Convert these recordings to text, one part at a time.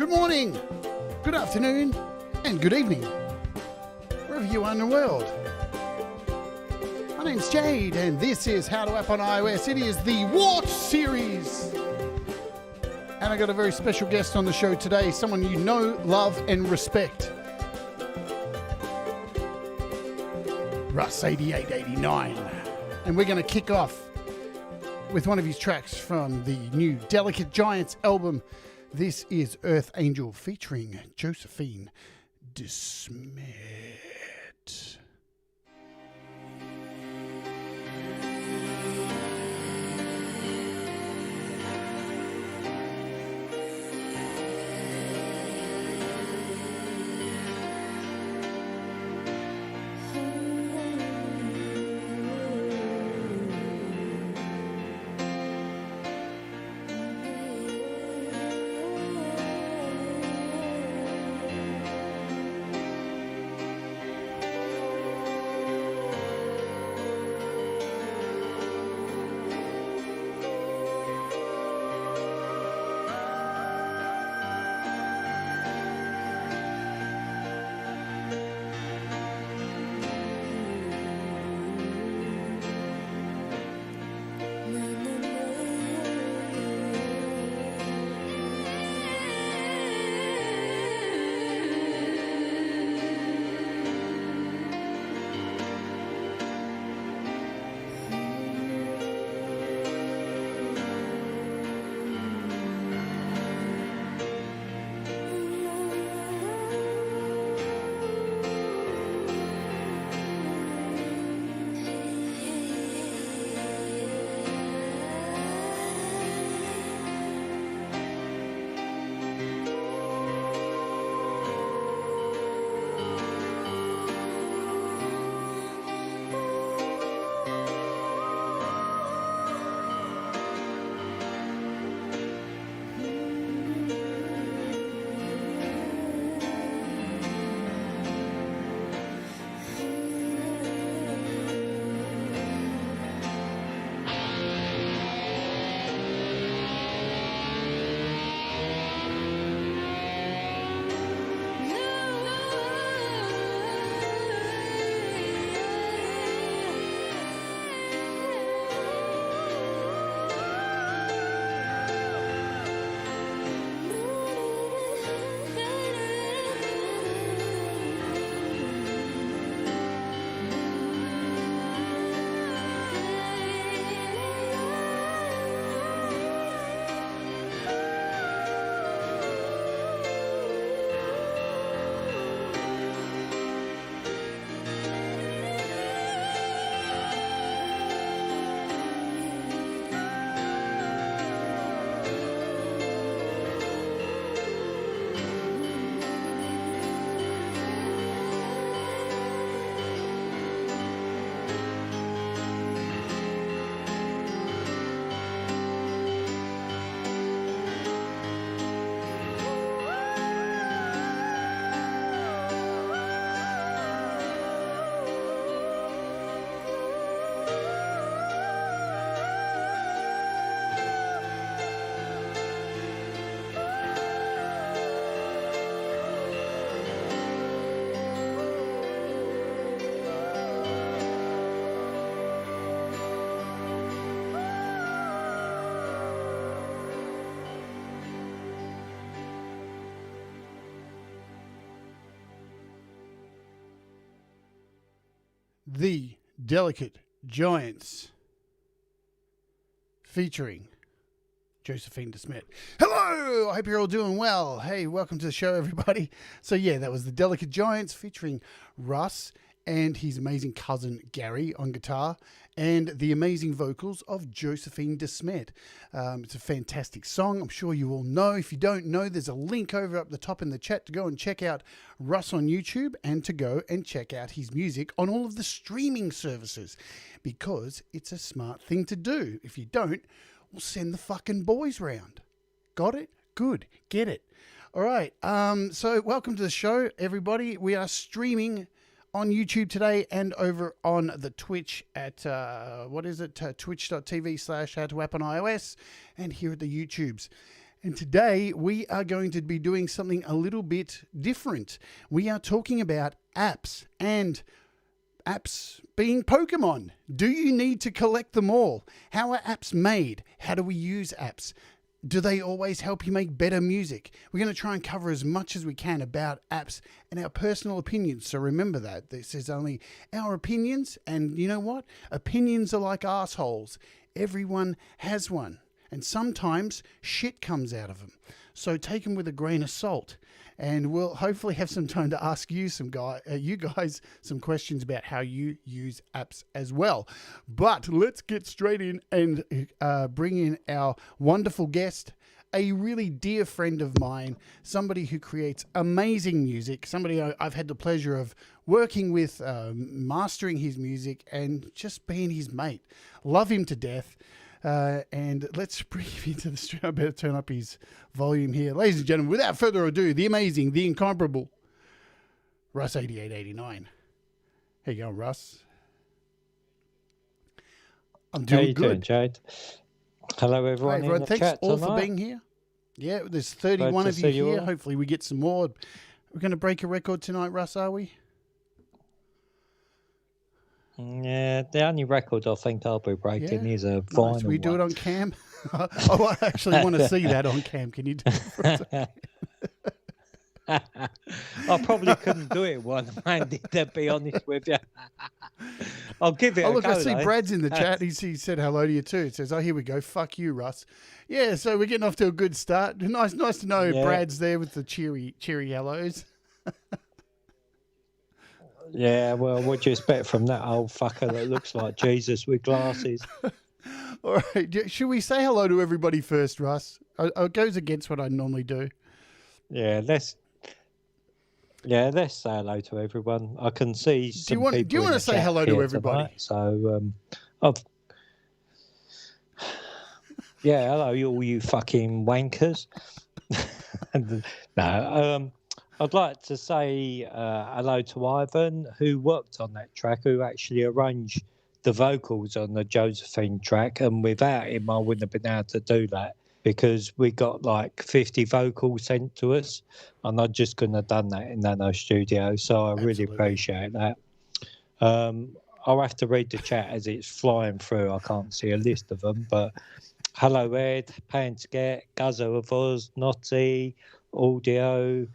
good morning, good afternoon, and good evening, wherever you are in the world. My name's Jade, and this is How to App on iOS. It is the W.A.R.T Series. And I got a very special guest on the show today, someone you know, love, and respect. Russ8889. And we're going to kick off with one of his tracks from the new Delicate Giants album. This is Earth Angel featuring Josephine DeSmet. The Delicate Giants featuring Josephine DeSmet. Hello! I hope you're all doing well. Hey, welcome to the show, everybody. So yeah, that was the Delicate Giants featuring Russ and his amazing cousin Gary on guitar and the amazing vocals of Josephine DeSmet. It's a fantastic song. I'm sure you all know. If you don't know, there's a link over up the top in the chat to go and check out Russ on YouTube and to go and check out his music on all of the streaming services because it's a smart thing to do. If you don't, we'll send the fucking boys round. Got it? Good. Get it. All right. So welcome to the show, everybody. We are streaming on YouTube today and over on the Twitch at, twitch.tv/howtoapp on iOS and here at the YouTubes. And today we are going to be doing something a little bit different. We are talking about apps, and apps being Pokemon. Do you need to collect them all? How are apps made? How do we use apps? Do they always help you make better music? We're going to try and cover as much as we can about apps and our personal opinions. So remember that. This is only our opinions. And you know what? Opinions are like assholes. Everyone has one. And sometimes shit comes out of them. So take them with a grain of salt. And we'll hopefully have some time to ask you guys some questions about how you use apps as well. But let's get straight in and bring in our wonderful guest, a really dear friend of mine, somebody who creates amazing music, somebody I've had the pleasure of working with, mastering his music, and just being his mate. Love him to death. And let's bring him into the studio. I better turn up his volume here. Ladies and gentlemen, without further ado, the amazing, the incomparable Russ8889. How you going, Russ? I'm doing good. How you doing, Jade? Hello, everyone. Hey, everyone. In the Thanks chat all tonight. for being here. Yeah, there's 31 of you here. Hopefully we get some more. We're going to break a record tonight, Russ, are we? Yeah, the only record I think I'll be breaking is a vinyl one. We do it on cam. I actually want to see that on cam. Can you do it for a second? I probably couldn't do it one-handed, to be honest with you. I'll give it a go. I see Brad's in the chat. He said hello to you too. It says, oh, here we go. Fuck you, Russ. Yeah, so we're getting off to a good start. Nice to know Brad's there with the cheery hellos. Yeah, well, what do you expect from that old fucker that looks like Jesus with glasses? All right. Should we say hello to everybody first, Russ? It goes against what I normally do. Yeah, let's say hello to everyone. I can see some people. Do you want to say hello to everybody? Tonight, so, hello, all you fucking wankers. No, I'd like to say hello to Ivan, who worked on that track, who actually arranged the vocals on the Josephine track. And without him, I wouldn't have been able to do that, because we got like 50 vocals sent to us, and I just couldn't have done that in Nano Studio. So I really appreciate that. I'll have to read the chat as it's flying through. I can't see a list of them, but hello, Ed, Pansket, Guzzo of Oz, Notty, Audio.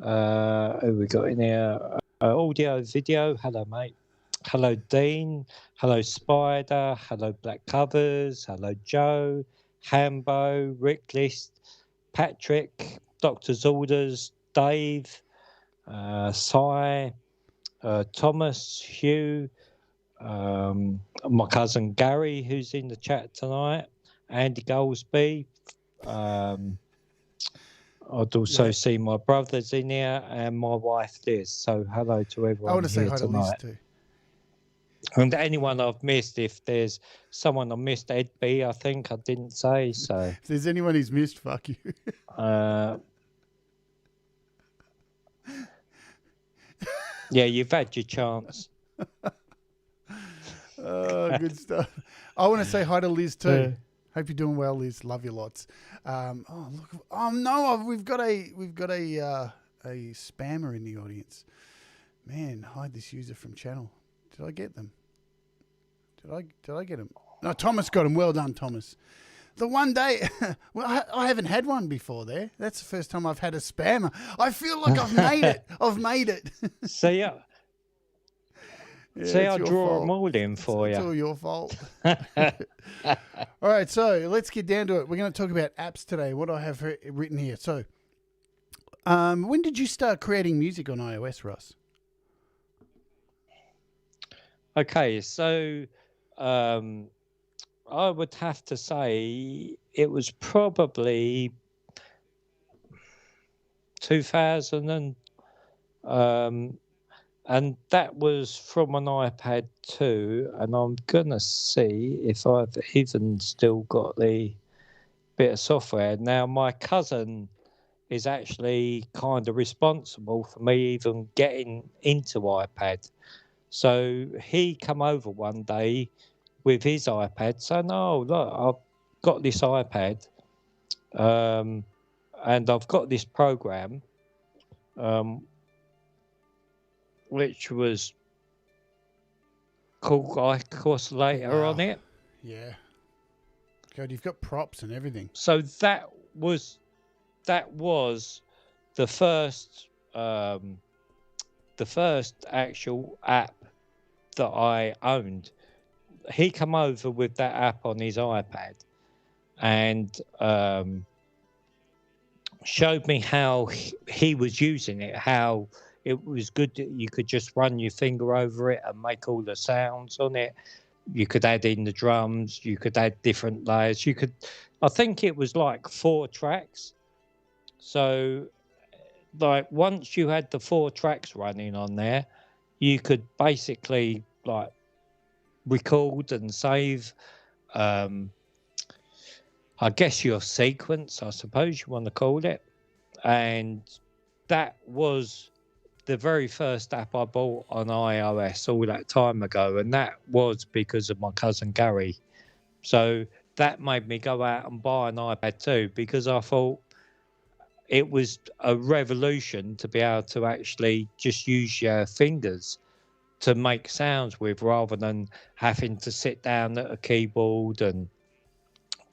Who we got in here? Audio Video. Hello, mate. Hello, Dean. Hello, Spider. Hello, Black Covers. Hello, Joe. Hambo. Rick List. Patrick. Doctor's Orders. Dave. Cy. Thomas. Hugh. My cousin Gary, who's in the chat tonight. Andy Goldsby. I'd also see my brothers in here and my wife Liz. So hello to everyone. I want to say hi to Liz too. And anyone I've missed, if there's someone I missed, Ed B, I think I didn't say. So if there's anyone who's missed, fuck you. Yeah, you've had your chance. Oh, good stuff. I want to say hi to Liz too. Hope you're doing well, Liz. Love you lots. Oh look! Oh no! We've got a spammer in the audience. Man, hide this user from channel. Did I get them? Did I get them? No, Thomas got them. Well done, Thomas. The one day, well, I haven't had one before there. That's the first time I've had a spammer. I feel like I've made it. I've made it. See ya. Yeah, see, I draw them all in for you. It's all your fault. All right, so let's get down to it. We're going to talk about apps today. What do I have written here? So, when did you start creating music on iOS, Russ? Okay, so I would have to say it was probably 2000 and that was from an iPad 2, and I'm going to see if I've even still got the bit of software. Now, my cousin is actually kind of responsible for me even getting into iPad. So he come over one day with his iPad saying, oh, look, I've got this iPad. and I've got this program, which was called Oscillator on it. Yeah. God, you've got props and everything. So that was the first actual app that I owned. He come over with that app on his iPad and showed me how he was using it, how it was good that you could just run your finger over it and make all the sounds on it. You could add in the drums, you could add different layers. I think it was like 4 tracks. So like once you had the 4 tracks running on there, you could basically like record and save I guess your sequence, I suppose you want to call it. And that was the very first app I bought on iOS all that time ago. And that was because of my cousin Gary. So that made me go out and buy an iPad too, because I thought it was a revolution to be able to actually just use your fingers to make sounds with, rather than having to sit down at a keyboard and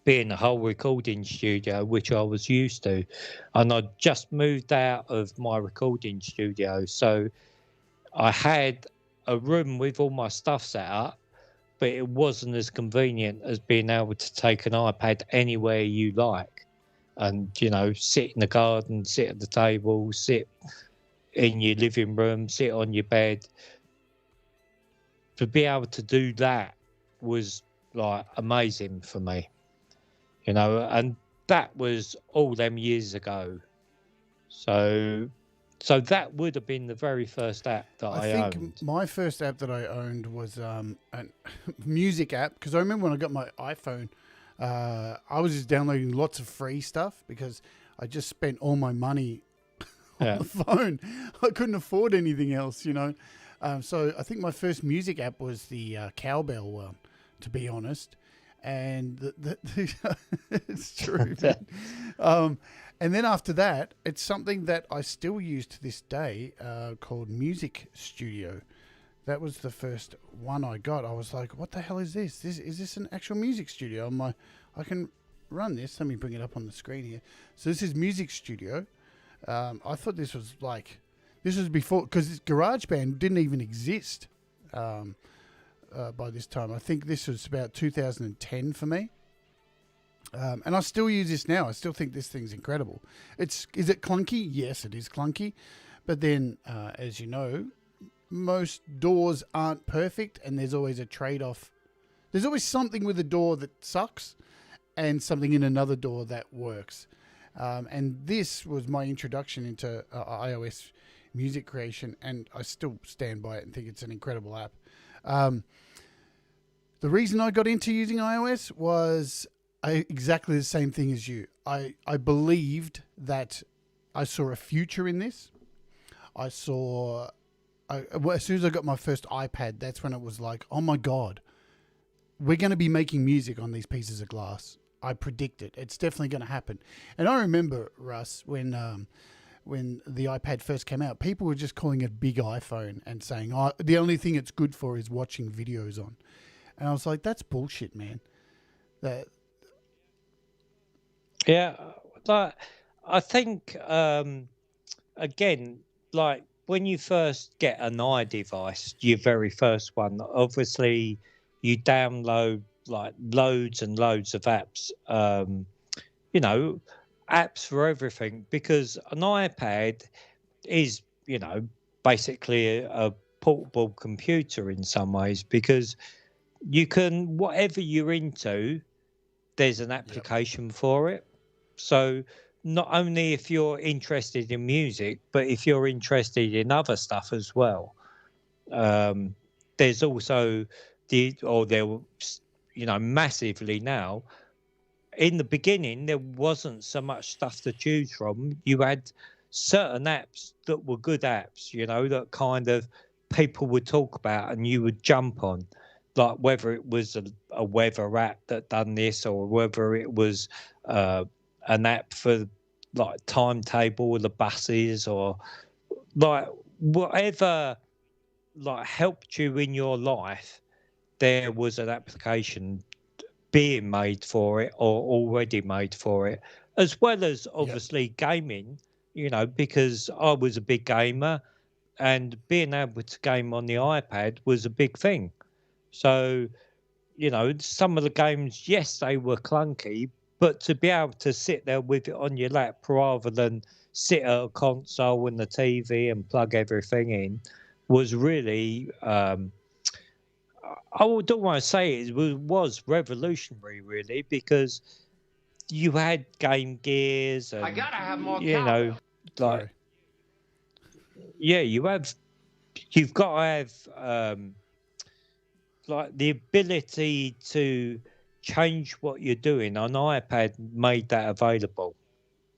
be in a whole recording studio, which I was used to. And I just moved out of my recording studio. So I had a room with all my stuff set up, but it wasn't as convenient as being able to take an iPad anywhere you like. And, you know, sit in the garden, sit at the table, sit in your living room, sit on your bed. To be able to do that was like amazing for me. You know, and that was all them years ago. So that would have been the very first app that I owned. I think my first app that I owned was a music app, because I remember when I got my iPhone, I was just downloading lots of free stuff because I just spent all my money on the phone. I couldn't afford anything else, you know. So I think my first music app was the Cowbell one, to be honest. And it's true. And then after that, it's something that I still use to this day, called Music Studio. That was the first one I got. I was like, what the hell is this? Is this an actual music studio? I can run this. Let me bring it up on the screen here. So this is Music Studio. I thought this was before, because GarageBand didn't even exist. By this time, I think this was about 2010 for me, and I still use this now. I still think this thing's incredible. Is it clunky? Yes, it is clunky, but then, as you know, most doors aren't perfect, and there's always a trade-off. There's always something with a door that sucks, and something in another door that works. And this was my introduction into iOS music creation, and I still stand by it and think it's an incredible app. The reason I got into using iOS was exactly the same thing as you. I believed that I saw a future in this. As soon as I got my first iPad, that's when it was like, oh my God, we're going to be making music on these pieces of glass. I predict it. It's definitely going to happen. And I remember, Russ, when the iPad first came out, people were just calling it big iPhone and saying, oh, the only thing it's good for is watching videos on. And I was like, that's bullshit, man. Yeah, but I think, again, like when you first get an iDevice, your very first one, obviously you download like loads and loads of apps, you know, apps for everything, because an iPad is, you know, basically a portable computer in some ways, because you can, whatever you're into, there's an application for it. So not only if you're interested in music, but if you're interested in other stuff as well, there's also you know, massively now. In the beginning, there wasn't so much stuff to choose from. You had certain apps that were good apps, you know, that kind of people would talk about and you would jump on, like whether it was a weather app that done this, or whether it was an app for like timetable, the buses, or like whatever like helped you in your life, there was an application being made for it or already made for it, as well as Yep. obviously gaming, because I was a big gamer and being able to game on the iPad was a big thing. So, some of the games, yes, they were clunky, but to be able to sit there with it on your lap rather than sit at a console and the TV and plug everything in was really, don't want to say was revolutionary, really, because you had Game Gears and, I gotta have more cowbell. like, Sorry. yeah, you've got to have, like the ability to change what you're doing on iPad made that available,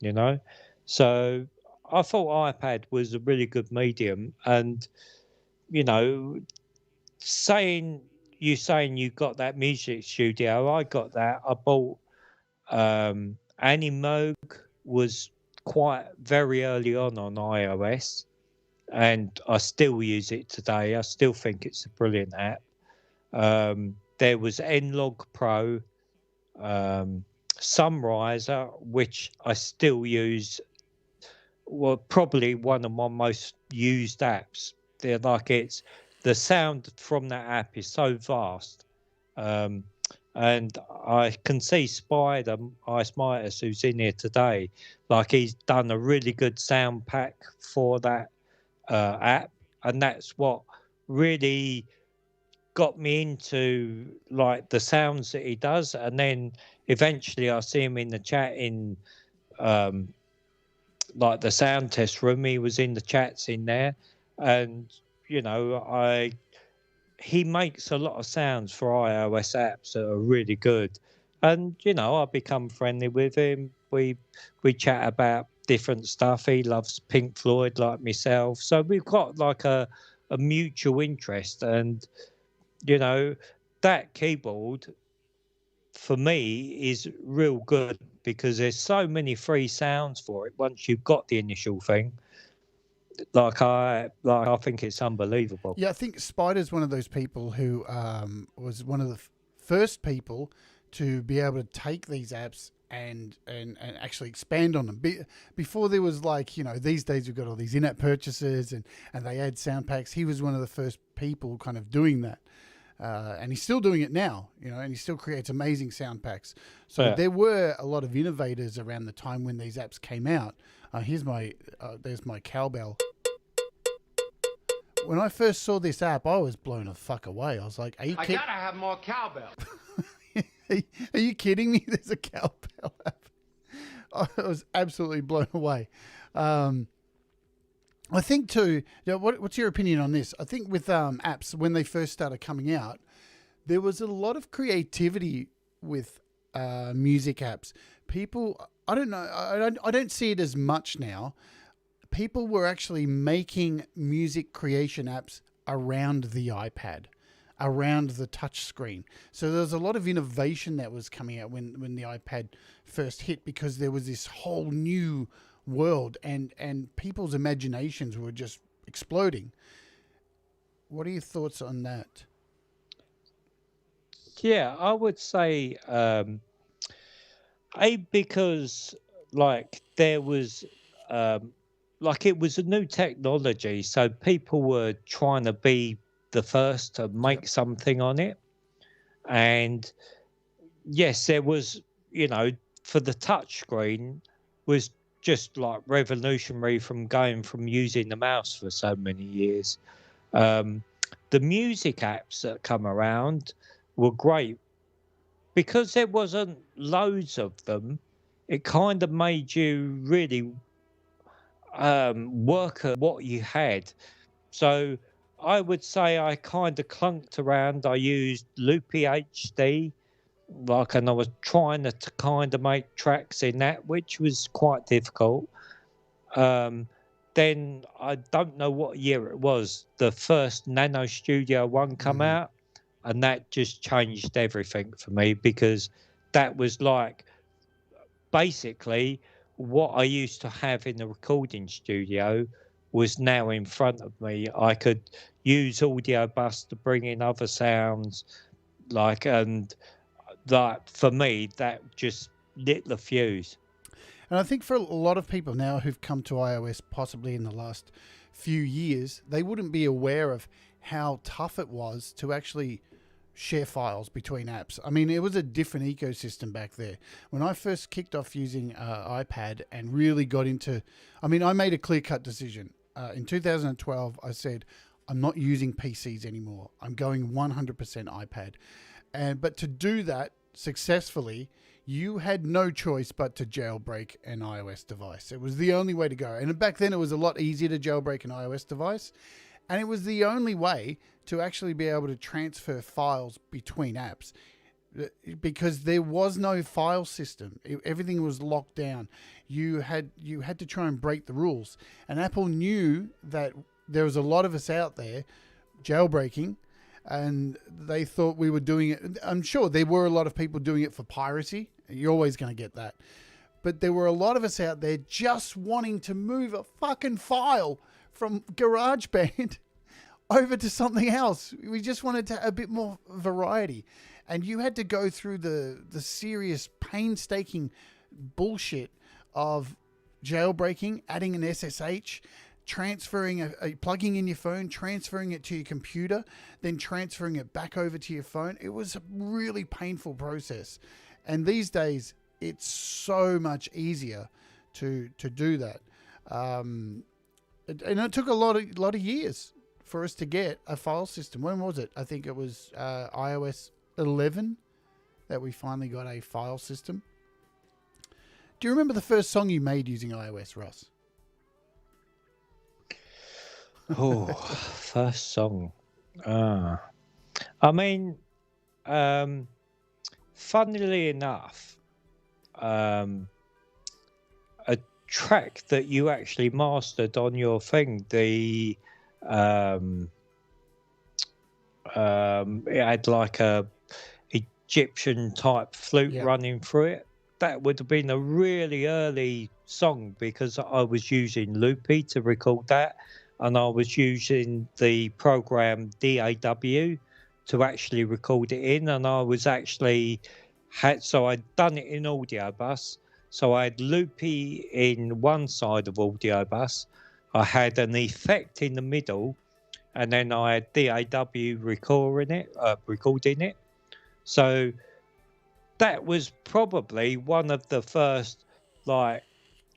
you know? So I thought iPad was a really good medium. And, you know, saying you got that music studio, I got that. I bought Animoog was quite very early on iOS, and I still use it today. I still think it's a brilliant app. There was Nlog Pro, Sunriser, which I still use. Well, probably one of my most used apps. They're like the sound from that app is so vast. Um, and I can see Spider Ice Midas, who's in here today, like he's done a really good sound pack for that app, and that's what really got me into like the sounds that he does. And then eventually I see him in the chat in um like the sound test room. He was in the chats in there, and I he makes a lot of sounds for iOS apps that are really good. And I become friendly with him. We chat about different stuff. He loves Pink Floyd like myself, so we've got like a mutual interest. And that keyboard for me is real good because there's so many free sounds for it once you've got the initial thing. I think it's unbelievable. Yeah, I think Spider's one of those people who was one of the first people to be able to take these apps and actually expand on them. Before there was like, these days we've got all these in-app purchases and they add sound packs. He was one of the first people kind of doing that. And he's still doing it now, and he still creates amazing sound packs. So Yeah. there were a lot of innovators around the time when these apps came out. There's my cowbell. When I first saw this app, I was blown the fuck away. I was like, I gotta have more cowbell. Are you kidding me? There's a cowbell app. I was absolutely blown away. I think too. What's your opinion on this? I think with apps when they first started coming out, there was a lot of creativity with music apps. People, I don't know. I don't see it as much now. People were actually making music creation apps around the iPad, around the touch screen. So there was a lot of innovation that was coming out when the iPad first hit, because there was this whole new world and people's imaginations were just exploding. What are your thoughts on that? Yeah, I would say because like there was like it was a new technology, so people were trying to be the first to make something on it. And yes, there was, for the touch screen was just like revolutionary from going from using the mouse for so many years. Um, the music apps that come around were great because there wasn't loads of them. It kind of made you really work at what you had. So I would say I kind of clunked around. I used Loopy HD, and I was trying to kind of make tracks in that, which was quite difficult. Then I don't know what year it was. The first Nano Studio One come out, and that just changed everything for me because that was like basically what I used to have in the recording studio was now in front of me. I could use Audio Bus to bring in other sounds, and that for me, that just lit the fuse. And I think for a lot of people now who've come to iOS possibly in the last few years, they wouldn't be aware of how tough it was to actually share files between apps. I mean, it was a different ecosystem back there. When I first kicked off using iPad and really got into, I mean, I made a clear-cut decision. In 2012, I said, I'm not using PCs anymore. I'm going 100% iPad. But to do that successfully, you had no choice but to jailbreak an iOS device. It was the only way to go. And back then, it was a lot easier to jailbreak an iOS device. And it was the only way to actually be able to transfer files between apps, because there was no file system. Everything was locked down. You had to try and break the rules. And Apple knew that there was a lot of us out there jailbreaking, and they thought we were doing it. I'm sure there were a lot of people doing it for piracy. You're always going to get that. But there were a lot of us out there just wanting to move a fucking file from GarageBand over to something else. We just wanted a bit more variety. And you had to go through the serious, painstaking bullshit of jailbreaking, adding an SSH, transferring plugging in your phone, transferring it to your computer, then transferring it back over to your phone. It was a really painful process. And these days, it's so much easier to do that. And it took a lot of years for us to get a file system. When was it? I think it was iOS 11 that we finally got a file system. Do you remember the first song you made using iOS, Russ? Oh, first song. I mean, funnily enough, a track that you actually mastered on your thing, it had like a Egyptian type flute running through it. That would have been a really early song, because I was using Loopy to record that, and I was using the program DAW to actually record it in, and I was actually so I'd done it in Audio Bus. So I had Loopy in one side of Audio Bus, I had an effect in the middle, and then I had DAW recording it. So that was probably one of the first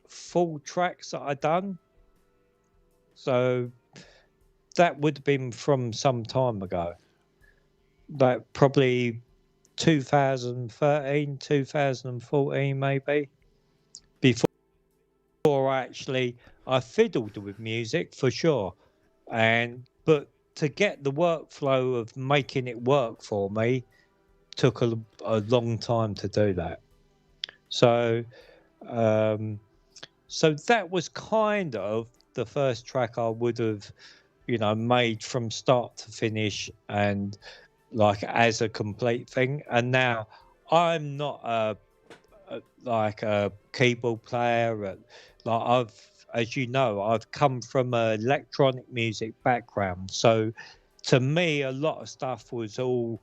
full tracks that I'd done. So that would have been from some time ago, probably 2013, 2014 maybe, before I fiddled with music for sure. But to get the workflow of making it work for me took a long time to do that. So that was kind of the first track I would have, made from start to finish, and as a complete thing. And now I'm not a keyboard player. As you know, I've come from an electronic music background. So to me, a lot of stuff was all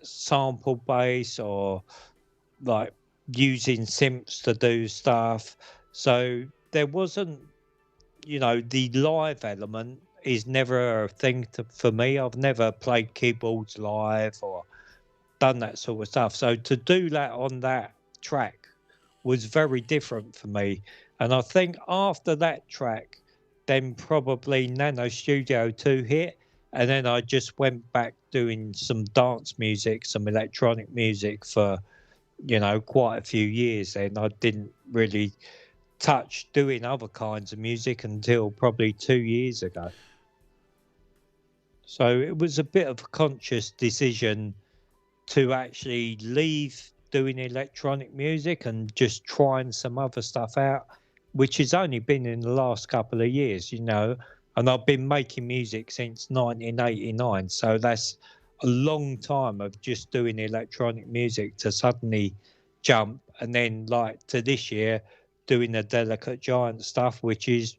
sample bass, or using synths to do stuff. So there wasn't, the live element is never a thing for me. I've never played keyboards live or done that sort of stuff. So to do that on that track was very different for me. And I think after that track, then probably Nano Studio 2 hit. And then I just went back doing some dance music, some electronic music for, quite a few years. And I didn't really touch doing other kinds of music until probably 2 years ago. So it was a bit of a conscious decision to actually leave doing electronic music and just trying some other stuff out, which has only been in the last couple of years, and I've been making music since 1989. So that's a long time of just doing electronic music to suddenly jump. And then to this year, doing the Delicate Giant stuff, which is,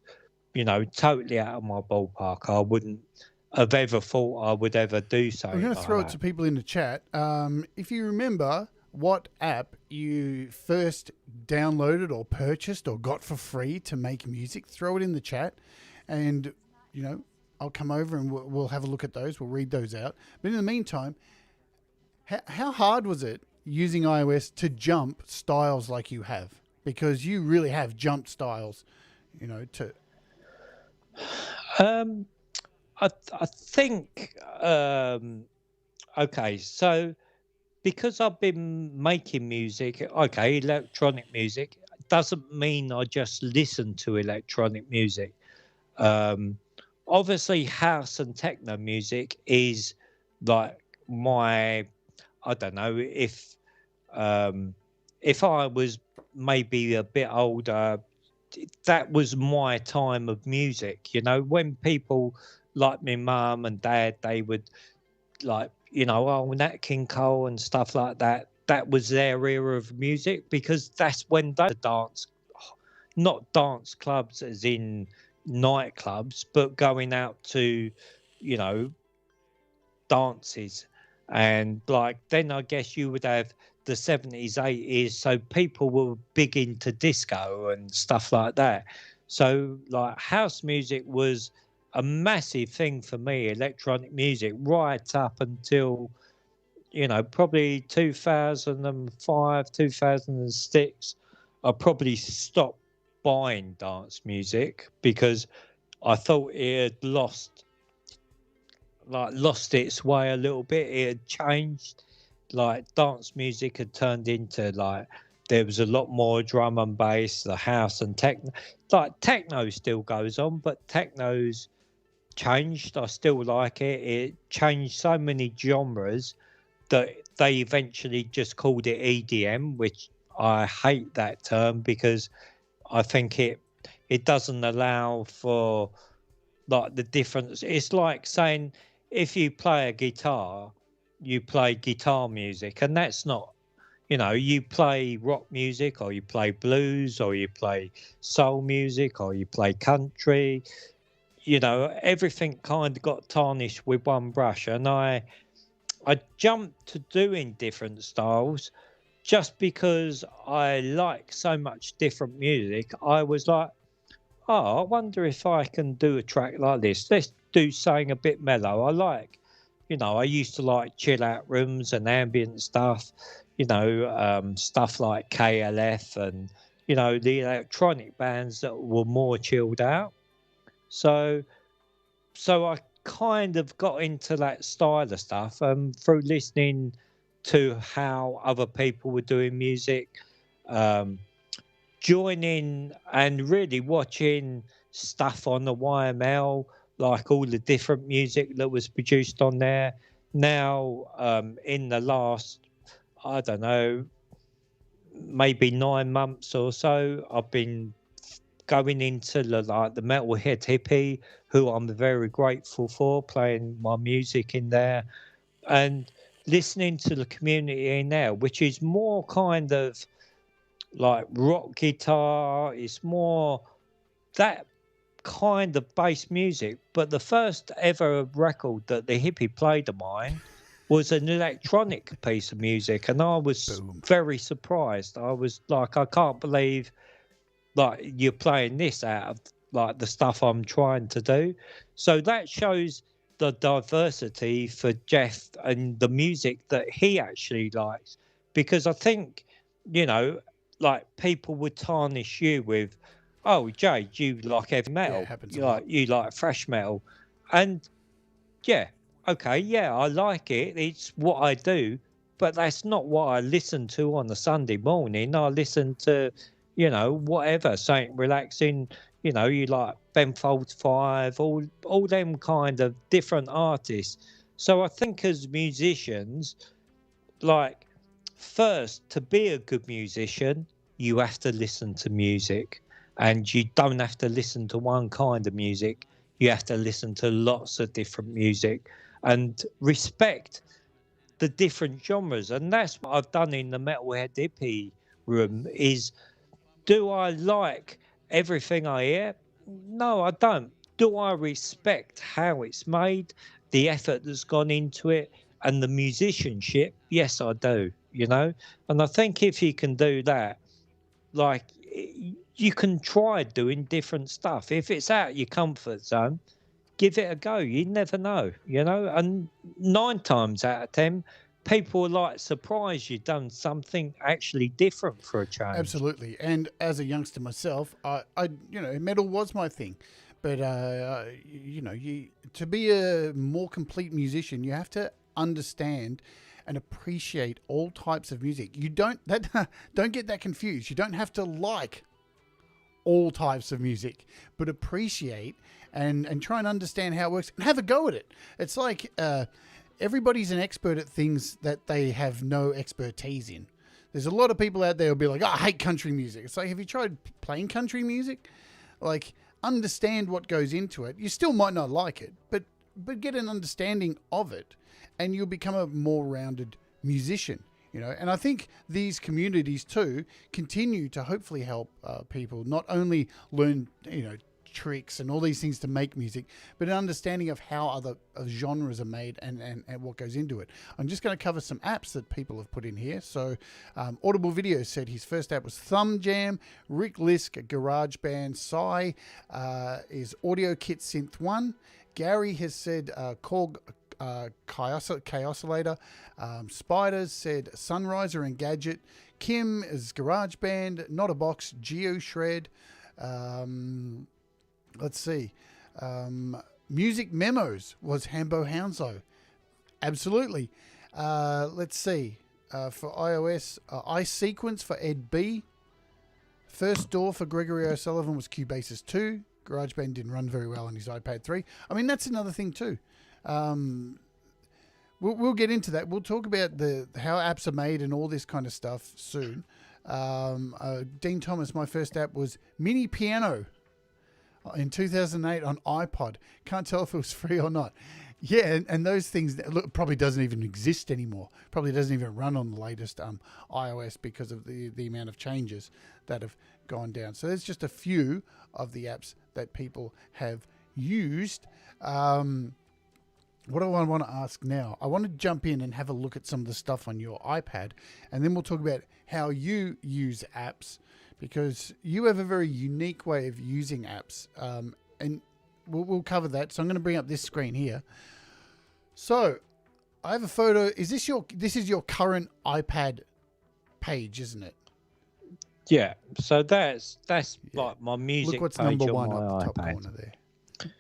totally out of my ballpark. I wouldn't have ever thought I would ever do something I'm going to like throw it that. to people in the chat. If you remember what app you first downloaded or purchased or got for free to make music, throw it in the chat, and I'll come over and we'll have a look at those. We'll read those out. But in the meantime, how hard was it using iOS to jump styles like you have? Because you really have jumped styles, to. I think okay, so because I've been making music, okay, electronic music doesn't mean I just listen to electronic music. Um, Obviously, house and techno music is like my, I don't know, if I was maybe a bit older, that was my time of music. When people like my mum and dad, they would like, oh, Nat King Cole and stuff like that. That was their era of music because that's when they dance, not dance clubs as in nightclubs, but going out to, you know, dances. And like then I guess you would have the 70s, 80s. So people were big into disco and stuff like that. So like house music was a massive thing for me, electronic music, right up until, probably 2005, 2006. I probably stopped buying dance music because I thought it had lost its way a little bit. It had changed. Like dance music had turned into like there was a lot more drum and bass, the house and techno. Like techno still goes on, but techno's changed. I still like it. It changed so many genres that they eventually just called it EDM, which I hate that term because I think it doesn't allow for like the difference. It's like saying if you play a guitar, you play guitar music, and that's not. You play rock music, or you play blues, or you play soul music, or you play country. Everything kind of got tarnished with one brush, and I jumped to doing different styles just because I like so much different music. I was like, oh, I wonder if I can do a track like this. Let's do something a bit mellow. I used to like chill out rooms and ambient stuff, stuff like KLF and, the electronic bands that were more chilled out. So I kind of got into that style of stuff through listening to how other people were doing music, um, joining and really watching stuff on the YML, like all the different music that was produced on there. Now, in the last, I don't know, maybe 9 months or so, I've been going into the metalhead hippie, who I'm very grateful for, playing my music in there and listening to the community in there, which is more kind of like rock guitar. It's more that kind of bass music. But the first ever record that the hippie played of mine was an electronic piece of music, and I was very surprised. I was like, I can't believe like you're playing this out of like the stuff I'm trying to do. So that shows the diversity for Jeff and the music that he actually likes. Because I think, you know, like people would tarnish you with, oh, Jade, you like heavy Yeah, it metal. happens a You lot. like thrash metal. And yeah, okay, yeah, I like it. It's what I do, but that's not what I listen to on a Sunday morning. I listen to, whatever, something relaxing. You like Ben Folds Five, all them kind of different artists. So I think as musicians, like first to be a good musician, you have to listen to music, and you don't have to listen to one kind of music. You have to listen to lots of different music and respect the different genres. And that's what I've done in the metalhead hippie room is Do I like everything I hear? No, I don't. Do I respect how it's made, the effort that's gone into it, and the musicianship? Yes, I do, And I think if you can do that, like, you can try doing different stuff. If it's out your comfort zone, give it a go. You never know, And 9 times out of 10, people are like surprised you've done something actually different for a change. Absolutely. And as a youngster myself, I metal was my thing. But, to be a more complete musician, you have to understand and appreciate all types of music. You don't get that confused. You don't have to like all types of music, but appreciate and try and understand how it works and have a go at it. It's like everybody's an expert at things that they have no expertise in. There's a lot of people out there who'll be like, oh, I hate country music. It's like, have you tried playing country music? Like, understand what goes into it. You still might not like it, but get an understanding of it, and you'll become a more rounded musician. And I think these communities too continue to hopefully help people not only learn, tricks and all these things to make music, but an understanding of how other genres are made and what goes into it. I'm just going to cover some apps that people have put in here. So Audible Video said his first app was Thumb Jam. Rick Lisk, GarageBand. Sai is Audio Kit Synth 1. Gary has said Korg Chaosilator. Spiders said Sunriser and Gadget. Kim is GarageBand. Not a Box, GeoShred. Let's see. Music Memos was Hambo Hounslow. Absolutely. Let's see. For iOS, iSequence for Ed B. First Door for Gregory O'Sullivan was Cubasis 2. GarageBand didn't run very well on his iPad 3. I mean, that's another thing too. We'll get into that. We'll talk about how apps are made and all this kind of stuff soon. Dean Thomas, my first app was Mini Piano in 2008 on iPod. Can't tell if it was free or not. Yeah, and those things probably doesn't even exist anymore. Probably doesn't even run on the latest iOS because of the amount of changes that have gone down. So there's just a few of the apps that people have used. What do I want to ask now? I want to jump in and have a look at some of the stuff on your iPad, and then we'll talk about how you use apps, because you have a very unique way of using apps, and we'll cover that. So I'm going to bring up this screen here. So I have a photo. This is your current iPad page, isn't it? Yeah. So that's like my music. Look what's page number one on up the my top iPad. corner there.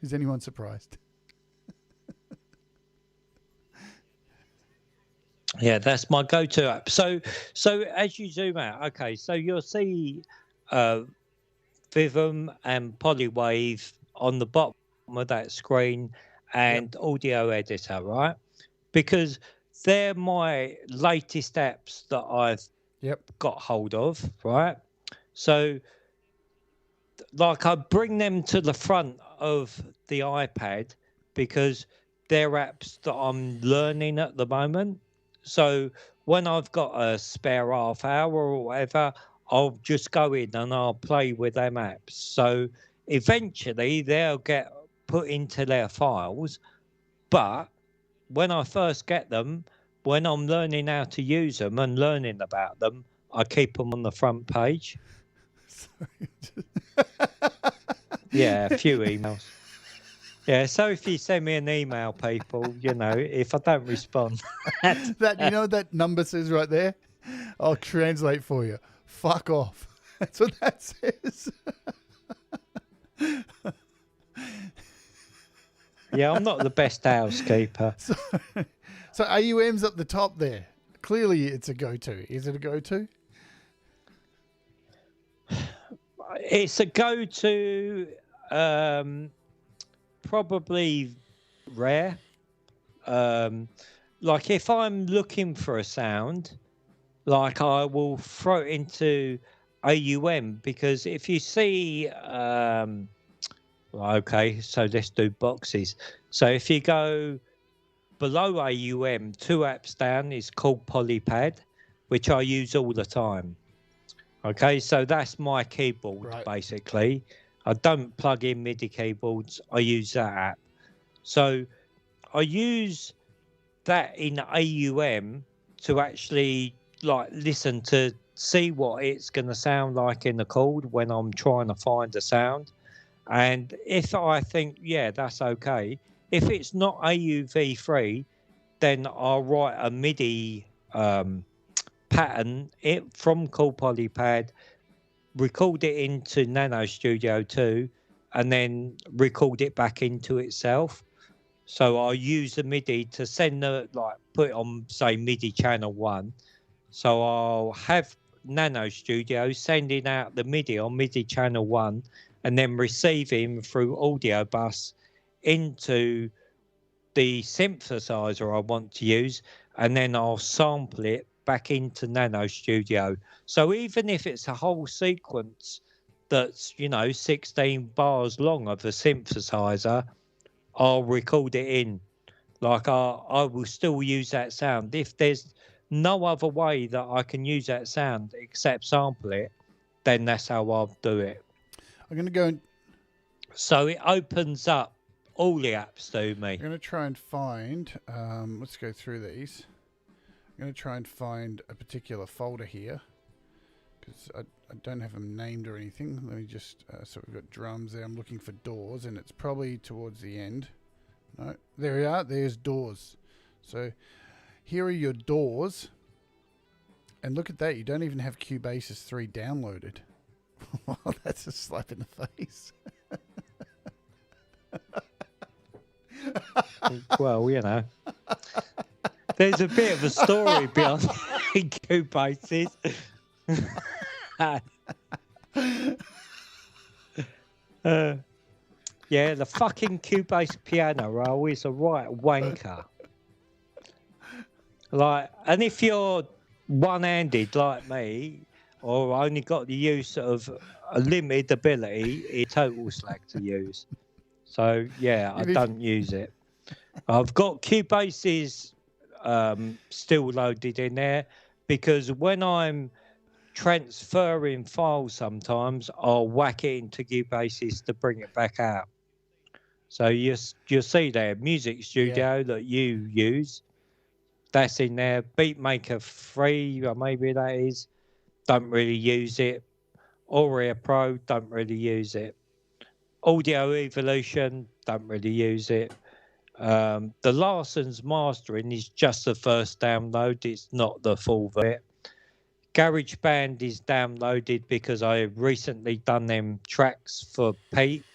Is anyone surprised? Yeah, that's my go-to app. So as you zoom out, okay, so you'll see Vivum and Polywave on the bottom of that screen, and Audio Editor, right? Because they're my latest apps that I've got hold of, right? So, like, I bring them to the front of the iPad because they're apps that I'm learning at the moment. So when I've got a spare half hour or whatever, I'll just go in and I'll play with them apps. So eventually they'll get put into their files. But when I first get them, when I'm learning how to use them and learning about them, I keep them on the front page. Yeah, a few emails. Yeah, so if you send me an email, people, if I don't respond. That number says right there? I'll translate for you. Fuck off. That's what that says. Yeah, I'm not the best housekeeper. So AUM's up the top there. Clearly it's a go-to. Is it a go-to? It's a go-to, probably rare. Like if I'm looking for a sound, like I will throw it into AUM, because if you see, okay, so let's do boxes. So if you go below AUM, 2 apps down is called Polypad, which I use all the time. Okay, so that's my keyboard, basically. I don't plug in MIDI keyboards. I use that app. So I use that in AUM to actually like listen to see what it's going to sound like in the chord when I'm trying to find a sound. And if I think, yeah, that's okay. If it's not AUV3, then I'll write a MIDI pattern from Cool Polypad, record it into Nano Studio 2, and then record it back into itself. So I'll use the MIDI to send put it on, say, MIDI channel 1. So I'll have Nano Studio sending out the MIDI on MIDI channel 1 and then receiving through audio bus into the synthesizer I want to use, and then I'll sample it back into Nano Studio. So even if it's a whole sequence that's, 16 bars long of a synthesizer, I'll record it in. Like I will still use that sound. If there's no other way that I can use that sound except sample it, then that's how I'll do it. I'm going to go and... So it opens up all the apps to me. I'm going to try and find... let's go through these. I'm going to try and find a particular folder here, because I don't have them named or anything. Let me just... so we've got drums there. I'm looking for doors, and it's probably towards the end. No, there we are. There's doors. So here are your doors. And look at that. You don't even have Cubasis 3 downloaded. Well, that's a slap in the face. Well, there's a bit of a story behind Cubasis. Yeah, the fucking Cubase piano roll is a right wanker. And if you're one-handed like me, or only got the use of a limited ability, it's total slack to use. So yeah, I don't use it. I've got Cubases still loaded in there, because when I'm transferring files sometimes, I'll whack it into Cubases to bring it back out. So you'll see there, Music Studio that you use, that's in there. Beatmaker 3, or maybe that is, don't really use it. Aurea Pro, don't really use it. Audio Evolution, don't really use it. The Larson's mastering is just the first download. It's not the full bit. GarageBand is downloaded because I recently done them tracks for Pete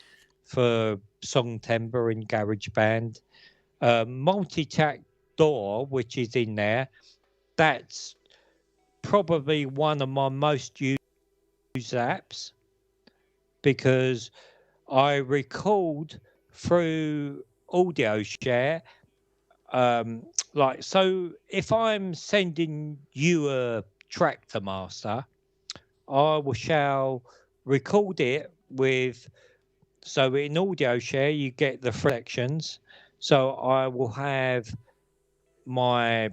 for Song Timber in GarageBand. Multi-track DAW, which is in there, that's probably one of my most used apps, because I record through audio share. So if I'm sending you a track to master, I shall record it with, so in audio share you get the sections. So I will have my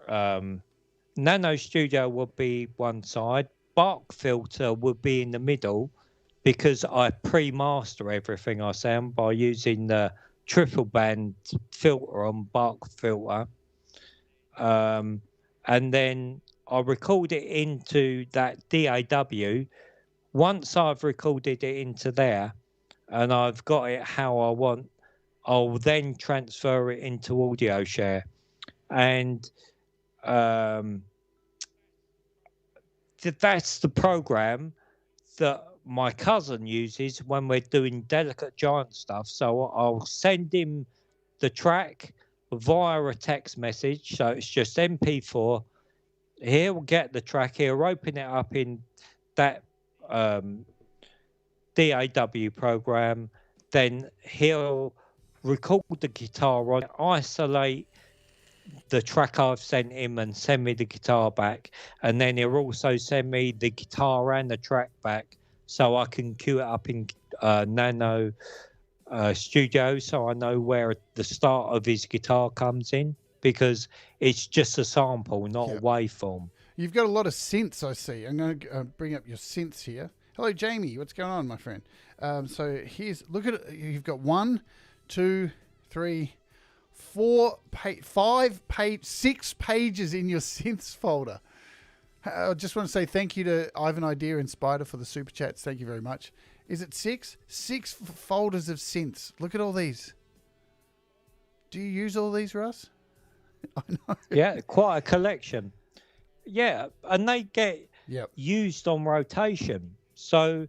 Nano Studio would be one side, Bark Filter would be in the middle, because I pre-master everything I sound by using the triple band filter on Bark Filter. And then I record it into that DAW. Once I've recorded it into there and I've got it how I want, I'll then transfer it into audio share. And that's the program that my cousin uses when we're doing Delicate Giant stuff. So I'll send him the track via a text message. So it's just MP4. He'll get the track. He'll open it up in that DAW program. Then he'll record the guitar on it, isolate the track I've sent him and send me the guitar back. And then he'll also send me the guitar and the track back, so I can cue it up in Nano Studio, so I know where the start of his guitar comes in, because it's just a sample, not a waveform. You've got a lot of synths, I see. I'm going to bring up your synths here. Hello, Jamie. What's going on, my friend? So here's, look at it. You've got 1, 2, 3, 4, 5 page, 6 pages in your synths folder. I just want to say thank you to Ivan Idea and Spider for the super chats. Thank you very much. Is it 6? 6 folders of synths. Look at all these. Do you use all these, Russ? I know. Yeah, quite a collection. Yeah, and they get used on rotation. So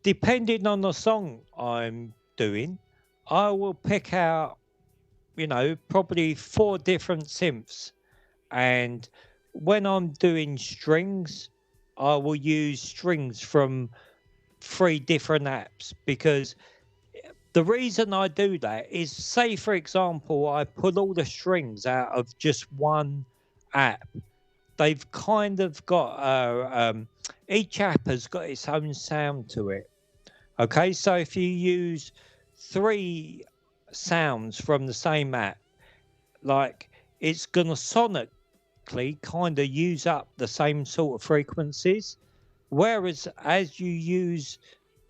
depending on the song I'm doing, I will pick out, probably 4 different synths. And when I'm doing strings, I will use strings from 3 different apps, because the reason I do that is, say, for example, I pull all the strings out of just one app. They've kind of got, each app has got its own sound to it. Okay, so if you use 3 sounds from the same app, like, it's going to sonically kind of use up the same sort of frequencies. Whereas as you use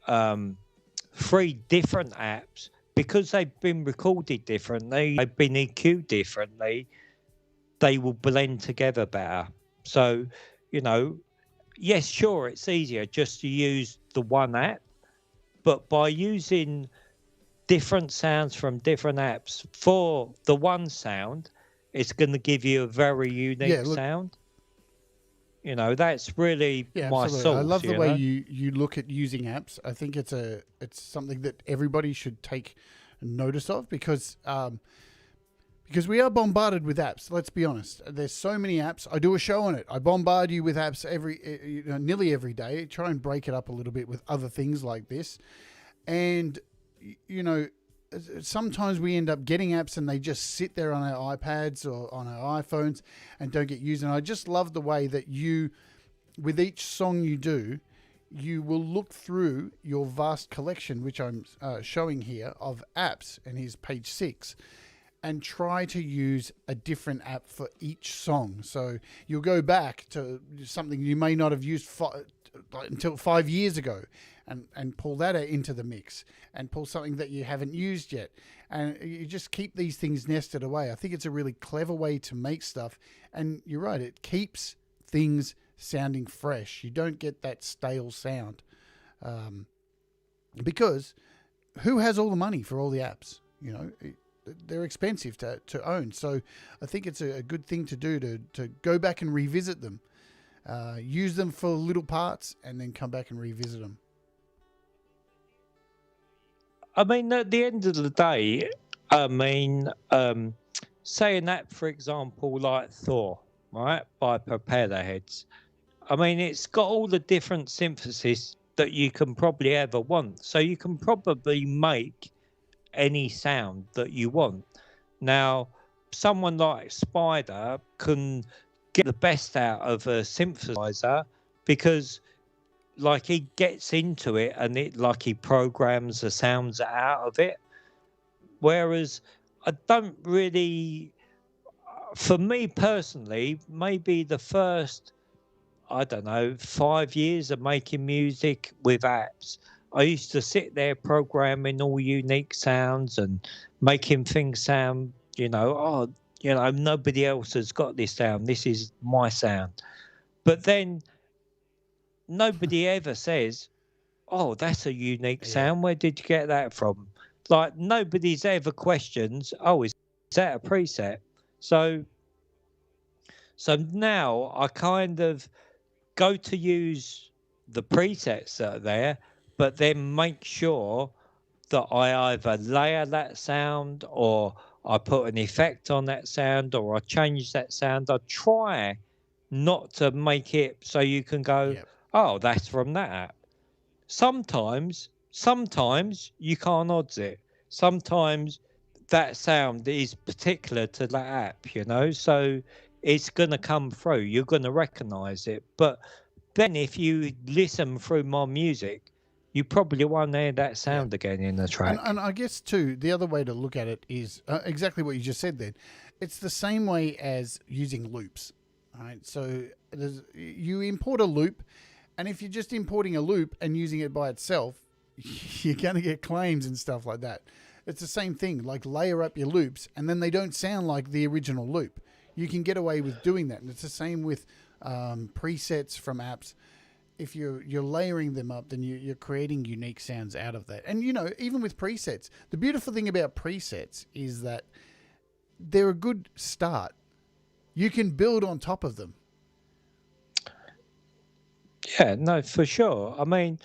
3 different apps, because they've been recorded differently, they've been EQ'd differently, they will blend together better. So, yes, sure, it's easier just to use the one app, but by using different sounds from different apps for the one sound, it's going to give you a very unique sound. That's really my source. I love the way you look at using apps. I think it's something that everybody should take notice of, because we are bombarded with apps. Let's be honest. There's so many apps. I do a show on it. I bombard you with apps nearly every day. Try and break it up a little bit with other things like this. And, sometimes we end up getting apps and they just sit there on our iPads or on our iPhones and don't get used. And I just love the way that with each song you do, you will look through your vast collection, which I'm showing here, of apps, and here's page 6, and try to use a different app for each song. So you'll go back to something you may not have used until 5 years ago, and pull that into the mix, and pull something that you haven't used yet. And you just keep these things nested away. I think it's a really clever way to make stuff. And you're right, it keeps things sounding fresh. You don't get that stale sound. Because who has all the money for all the apps? They're expensive to own. So I think it's a good thing to do to go back and revisit them. Use them for little parts and then come back and revisit them. I mean, at the end of the day, say an app, for example, like Thor, right, by Propeller Heads. I mean, it's got all the different synthesis that you can probably ever want. So you can probably make any sound that you want. Now, someone like Spider can get the best out of a synthesizer, because he gets into it and he programs the sounds out of it. Whereas I don't really, for me personally, maybe the first, 5 years of making music with apps, I used to sit there programming all unique sounds and making things sound, nobody else has got this sound. This is my sound. But then nobody ever says, oh, that's a unique sound. Where did you get that from? Nobody's ever questions, oh, is that a preset? So now I kind of go to use the presets that are there, but then make sure that I either layer that sound, or I put an effect on that sound, or I change that sound. I try not to make it so you can go, oh, that's from that app. Sometimes you can't odds it. Sometimes that sound is particular to that app, so it's going to come through. You're going to recognize it. But then if you listen through my music, you probably won't hear that sound again in the track. And I guess, too, the other way to look at it is exactly what you just said then. It's the same way as using loops. right? So you import a loop, and if you're just importing a loop and using it by itself, you're going to get claims and stuff like that. It's the same thing, like layer up your loops, and then they don't sound like the original loop. You can get away with doing that, and it's the same with presets from apps. If you're layering them up, then you're creating unique sounds out of that. And, even with presets, the beautiful thing about presets is that they're a good start. You can build on top of them. Yeah, no, for sure. I mean,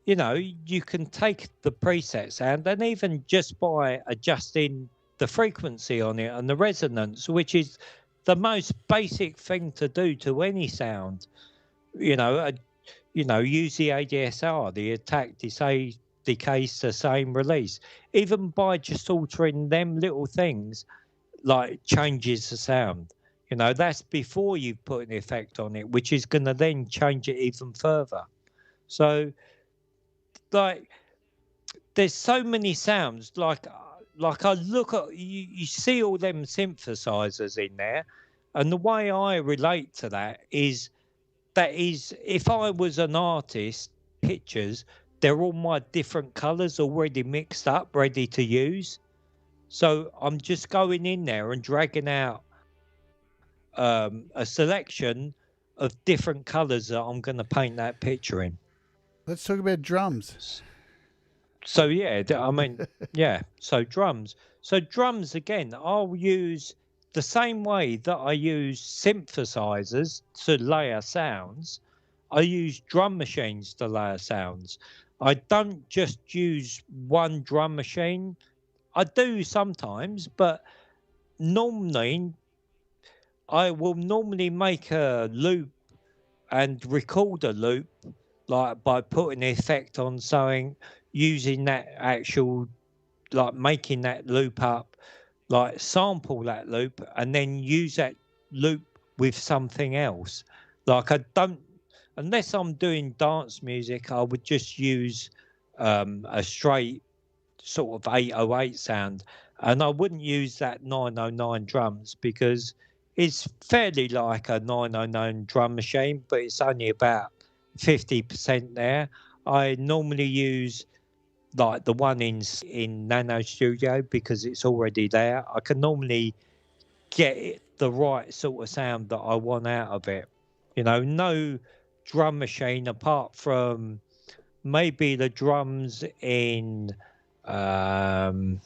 you can take the preset sound and even just by adjusting the frequency on it and the resonance, which is the most basic thing to do to any sound, use the ADSR, the attack, decays the same release. Even by just altering them little things, like changes the sound. That's before you've put an effect on it, which is going to then change it even further. So, like, there's so many sounds. Like I look at you see all them synthesizers in there, and the way I relate to that is if I was an artist, pictures, they're all my different colors already mixed up, ready to use. So I'm just going in there and dragging out a selection of different colors that I'm going to paint that picture in. Let's talk about drums. So yeah, I mean, yeah. So drums. So drums again. I'll use the same way that I use synthesizers to layer sounds. I use drum machines to layer sounds. I don't just use one drum machine. I do sometimes, but normally I will normally make a loop and record a loop, like by putting an effect on something, using that actual, like making that loop up, like sample that loop and then use that loop with something else. Like I don't, unless I'm doing dance music, I would just use a straight sort of 808 sound, and I wouldn't use that 909 drums because it's fairly like a 909 drum machine, but it's only about 50% there. I normally use like the one in Nano Studio because it's already there. I can normally get the right sort of sound that I want out of it. No drum machine apart from maybe the drums in trying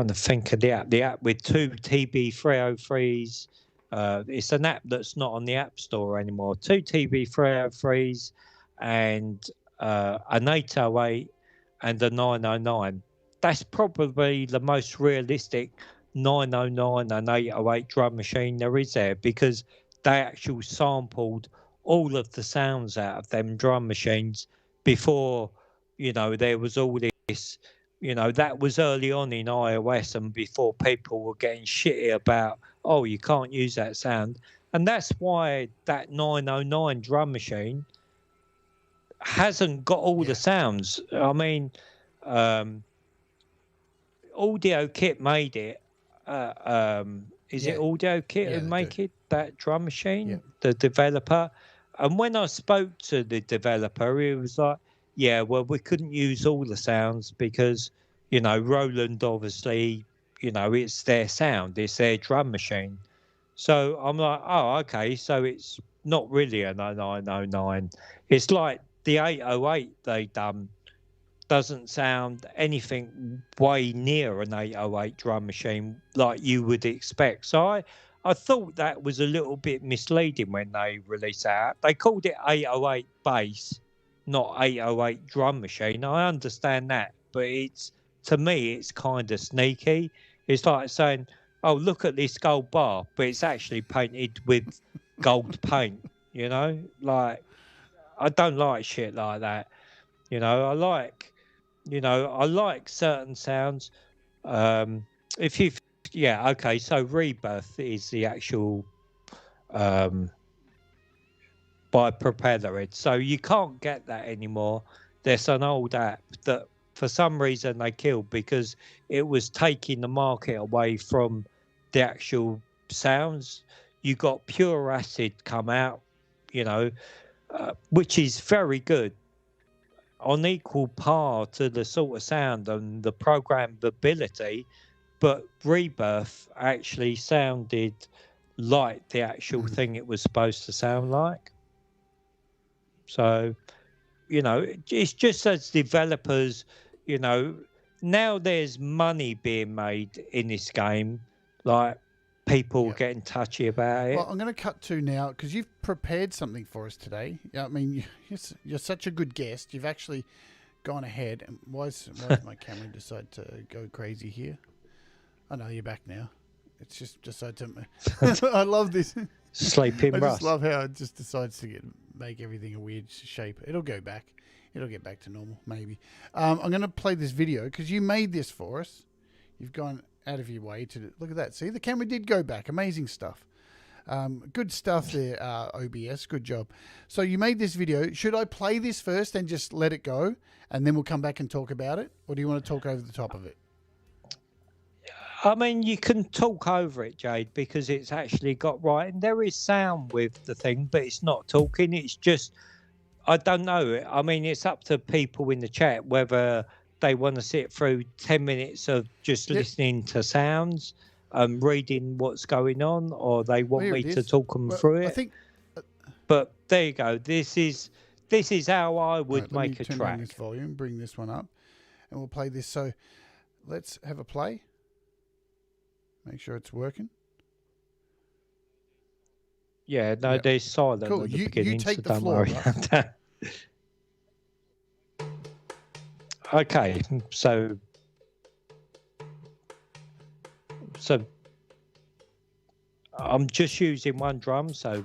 to think of the app with two TB303s. It's an app that's not on the App Store anymore. Two TB303s and an 808 and a 909. That's probably the most realistic 909 and 808 drum machine there is there because they actually sampled all of the sounds out of them drum machines before, there was all this, that was early on in iOS and before people were getting shitty about, oh, you can't use that sound. And that's why that 909 drum machine hasn't got all the sounds. I mean, Audio Kit made it. Is it Audio Kit who make it, that drum machine, the developer? And when I spoke to the developer, he was like, yeah, well, we couldn't use all the sounds because, Roland obviously, it's their sound, it's their drum machine. So I'm like, oh, okay, so it's not really a 909. It's like the 808 they done doesn't sound anything way near an 808 drum machine like you would expect. So I thought that was a little bit misleading when they released that. They called it 808 bass, not 808 drum machine. I understand that, but to me, it's kind of sneaky. It's like saying, oh, look at this gold bar, but it's actually painted with gold paint, Like, I don't like shit like that. I like certain sounds. If you, okay. So Rebirth is the actual by Propellerid. So you can't get that anymore. There's an old app that for some reason they killed because it was taking the market away from the actual sounds. you got pure acid come out, which is very good, on equal par to the sort of sound and the programmability, but Rebirth actually sounded like the actual thing it was supposed to sound like. So, it's just as developers, now there's money being made in this game, like people getting touchy about it. Well, I'm going to cut to now because you've prepared something for us today. I mean, you're such a good guest. You've actually gone ahead. And why's my camera decide to go crazy here? I know you're back now. It's just decided to. I love this. Sleeping I Russ. just love how it just decides to make everything a weird shape. It'll go back. It'll get back to normal, maybe. I'm going to play this video because you made this for us. You've gone out of your way to look at that. See, the camera did go back. Amazing stuff. Good stuff there, OBS. Good job. So you made this video. Should I play this first and just let it go, and then we'll come back and talk about it, or do you want to talk over the top of it? I mean, you can talk over it, Jade, because it's actually got right. And there is sound with the thing, but it's not talking. It's just, I don't know. I mean, it's up to people in the chat whether they want to sit through 10 minutes of just listening to sounds, reading what's going on, or they want me to talk them through it. I think, but there you go. This is how I would make a track. Turn on this volume, bring this one up, and we'll play this. So let's have a play. Make sure it's working. Yeah, no, there's silent cool. at the beginning, you take so the don't floor, worry about that. Okay, so I'm just using one drum, so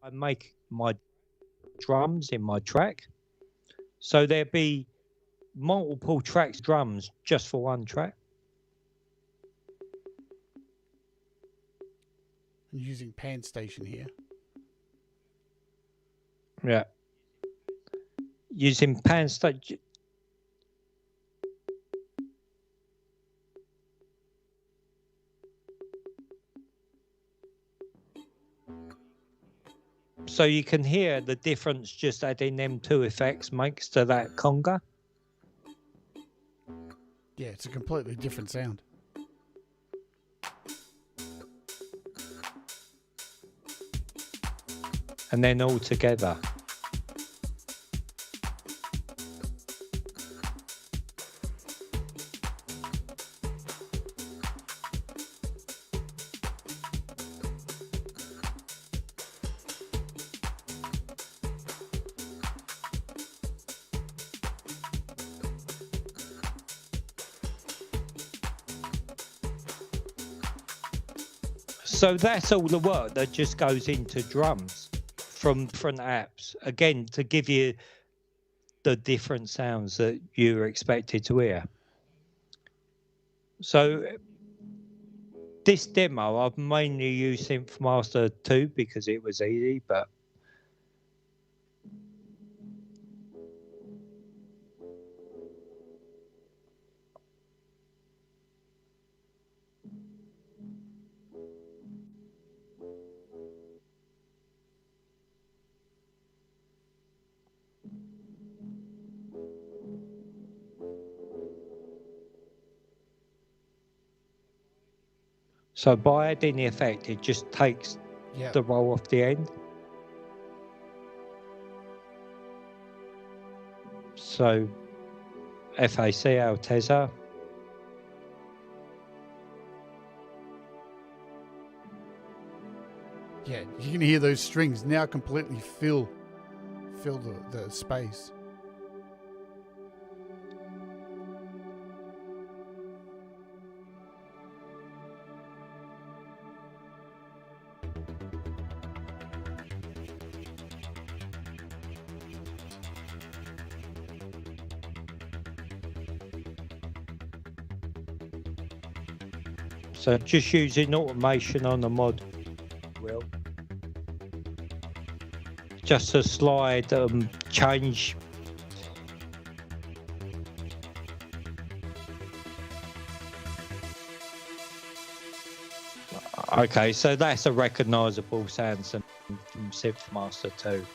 I make my drums in my track. So there'd be multiple tracks drums just for one track. I'm using Pan Station here. Yeah. Using Pan Station. So you can hear the difference just adding them two effects makes to that conga. Yeah, it's a completely different sound. And then all together. So that's all the work that just goes into drums from different apps, again, to give you the different sounds that you're expected to hear. So this demo, I've mainly used SynthMaster 2 because it was easy, but so by adding the effect, it just takes the roll off the end. So FAC Altezza. Yeah, you can hear those strings now completely fill the space. So just using automation on the mod wheel. Just a slide change. Okay, so that's a recognisable sound from Synth Master 2.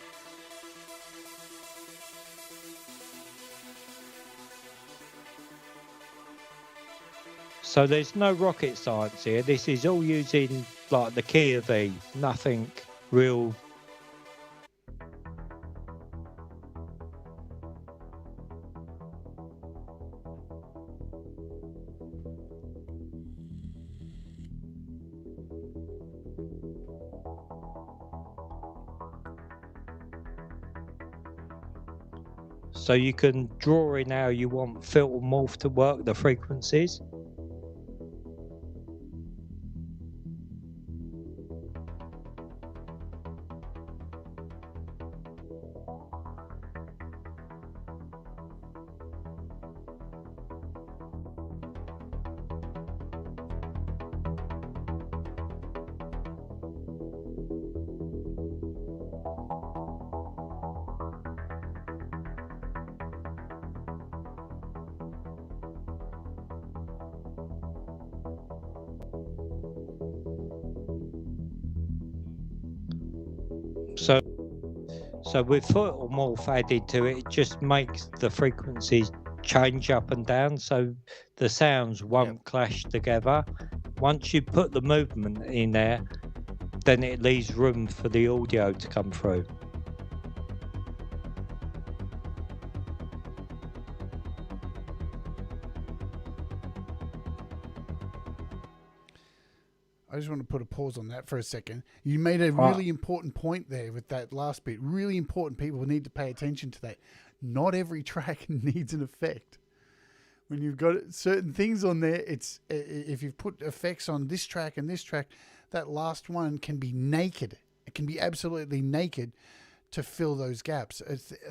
So there's no rocket science here. This is all using like the key of E, nothing real. So you can draw in how you want filter morph to work, the frequencies. So with filter morph added to it, it just makes the frequencies change up and down, so the sounds won't clash together. Once you put the movement in there, then it leaves room for the audio to come through. I just want to put a pause on that for a second. You made a really important point there with that last bit. Really important. People need to pay attention to that. Not every track needs an effect. When you've got certain things on there, it's if you've put effects on this track and this track, that last one can be naked. It can be absolutely naked to fill those gaps.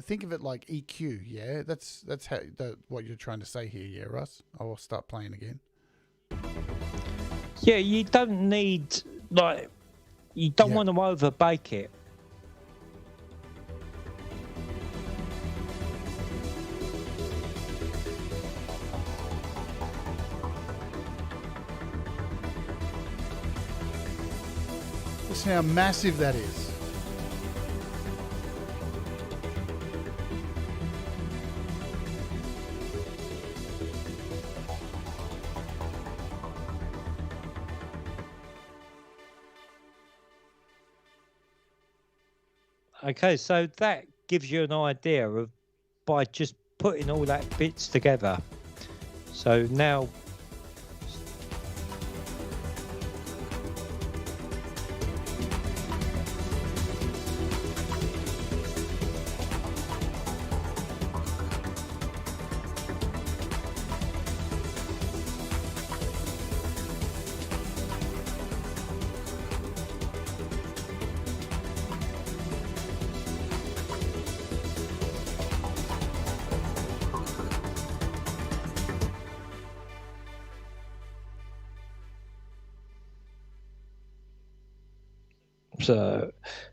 Think of it like EQ. Yeah, that's how what you're trying to say here. Yeah, Russ. I'll start playing again. Yeah, you don't need, like, you don't want to overbake it. Listen how massive that is. Okay, so that gives you an idea of by just putting all that bits together. So now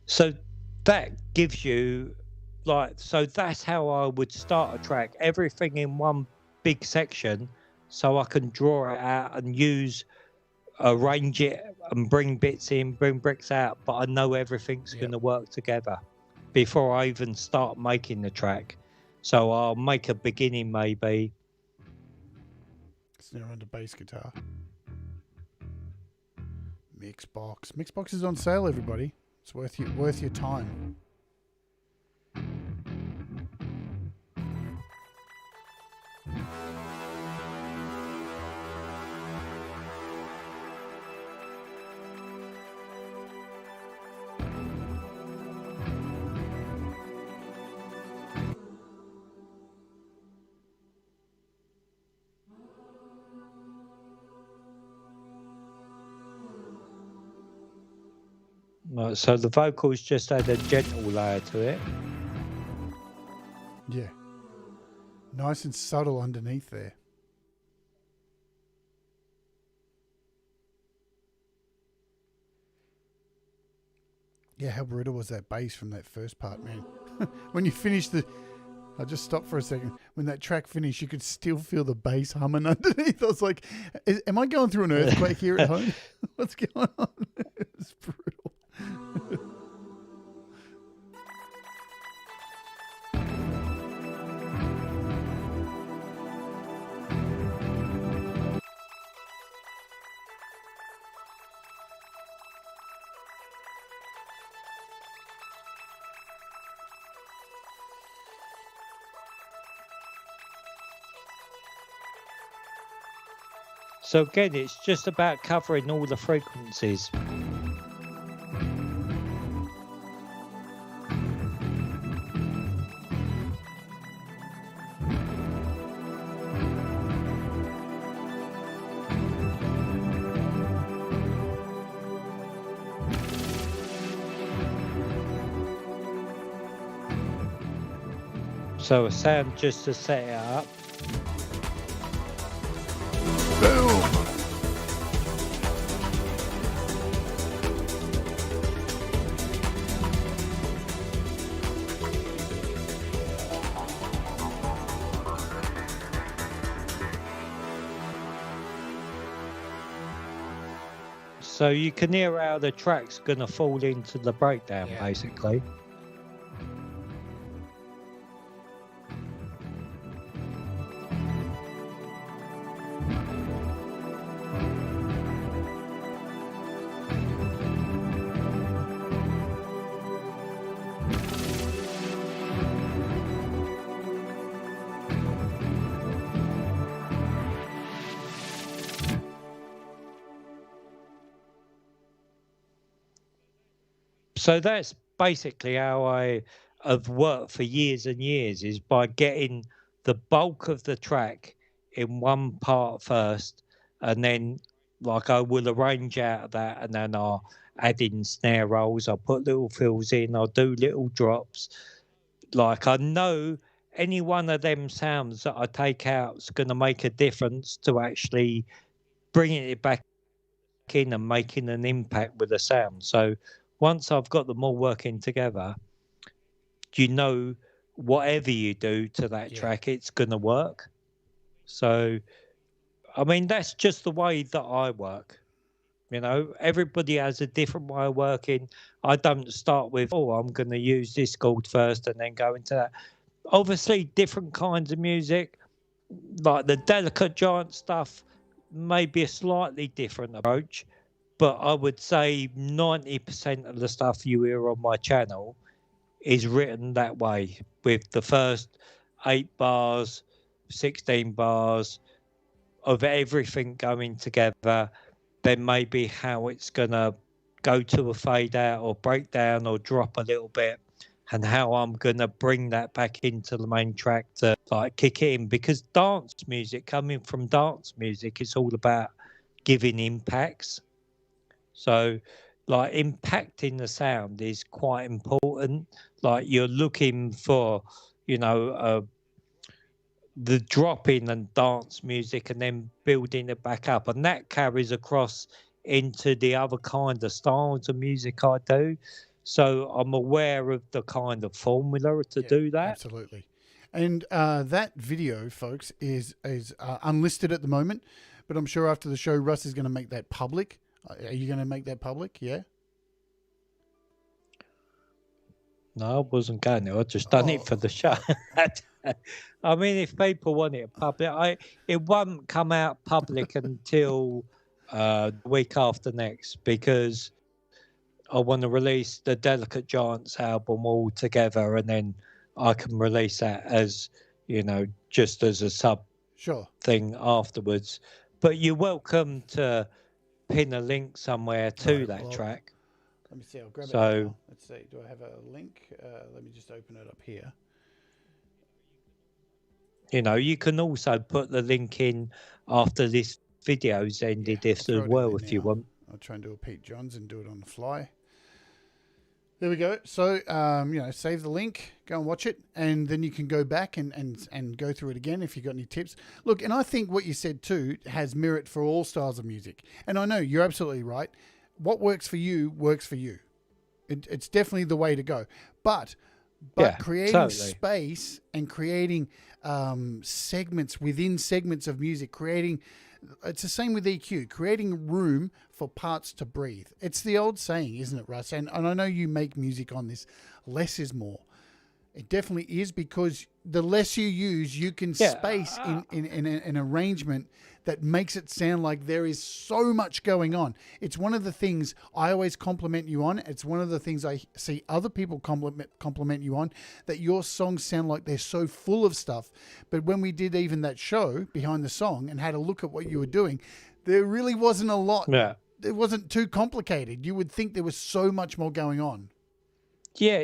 So that gives you, like, so that's how I would start a track. Everything in one big section, so I can draw it out and arrange it and bring bits in, bring bricks out, but I know everything's going to work together before I even start making the track. So I'll make a beginning maybe. Snare under bass guitar. Mixbox. Mixbox is on sale, everybody. It's worth your time. So the vocals just add a gentle layer to it. Yeah. Nice and subtle underneath there. Yeah, how brutal was that bass from that first part, man? When you finished I'll just stop for a second. When that track finished, you could still feel the bass humming underneath. I was like, am I going through an earthquake here at home? What's going on? It's brutal. So again, it's just about covering all the frequencies. So a sound just to set it up. Boom. So you can hear how the track's going to fall into the breakdown, basically. So that's basically how I have worked for years and years, is by getting the bulk of the track in one part first, and then like I will arrange out of that, and then I'll add in snare rolls, I'll put little fills in, I'll do little drops. Like I know any one of them sounds that I take out is going to make a difference to actually bringing it back in and making an impact with the sound. So once I've got them all working together, you know, whatever you do to that track, it's going to work. So, I mean, that's just the way that I work. You know, everybody has a different way of working. I don't start with, oh, I'm going to use this chord first and then go into that. Obviously, different kinds of music, like the Delicate Giant stuff, may be a slightly different approach. But I would say 90% of the stuff you hear on my channel is written that way, with the first 8 bars, 16 bars of everything going together. Then maybe how it's going to go to a fade out or break down or drop a little bit, and how I'm going to bring that back into the main track to like kick it in. Because dance music, coming from dance music, it's all about giving impacts. So, like, impacting the sound is quite important. Like, you're looking for, you know, the drop in and dance music and then building it back up. And that carries across into the other kind of styles of music I do. So I'm aware of the kind of formula to do that. Absolutely. And that video, folks, is unlisted at the moment. But I'm sure after the show, Russ is going to make that public. Are you going to make that public? Yeah. No, I wasn't going to. I just done it for the show. I mean, if people want it public, it won't come out public until the week after next, because I want to release the Delicate Giants album all together, and then I can release that as, you know, just as a sub thing afterwards. But you're welcome to pin a link somewhere to that track. Let me see. I'll grab it now. Let's see. Do I have a link? Let me just open it up here. You know, you can also put the link in after this video's ended as well if you want. I'll try and do a Pete Johns and do it on the fly. There we go. So, you know, save the link, go and watch it, and then you can go back and go through it again if you've got any tips. Look, and I think what you said too has merit for all styles of music. And I know you're absolutely right. What works for you works for you. It's definitely the way to go. But creating totally. space and creating segments within segments of music, it's the same with EQ, creating room for parts to breathe. It's the old saying, isn't it, Russ? And I know you make music on this, less is more. It definitely is, because the less you use, you can space in an arrangement that makes it sound like there is so much going on. It's one of the things I always compliment you on. It's one of the things I see other people compliment you on, that your songs sound like they're so full of stuff. But when we did even that show behind the song and had a look at what you were doing, there really wasn't a lot. Yeah. It wasn't too complicated. You would think there was so much more going on. Yeah,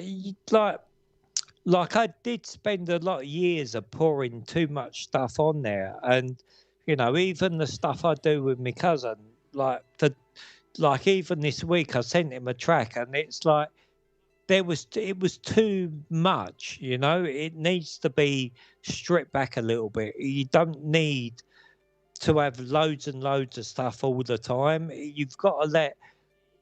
like I did spend a lot of years of pouring too much stuff on there, and even the stuff I do with my cousin, like even this week I sent him a track, and it's like it was too much. It needs to be stripped back a little bit. You don't need to have loads and loads of stuff all the time. You've got to let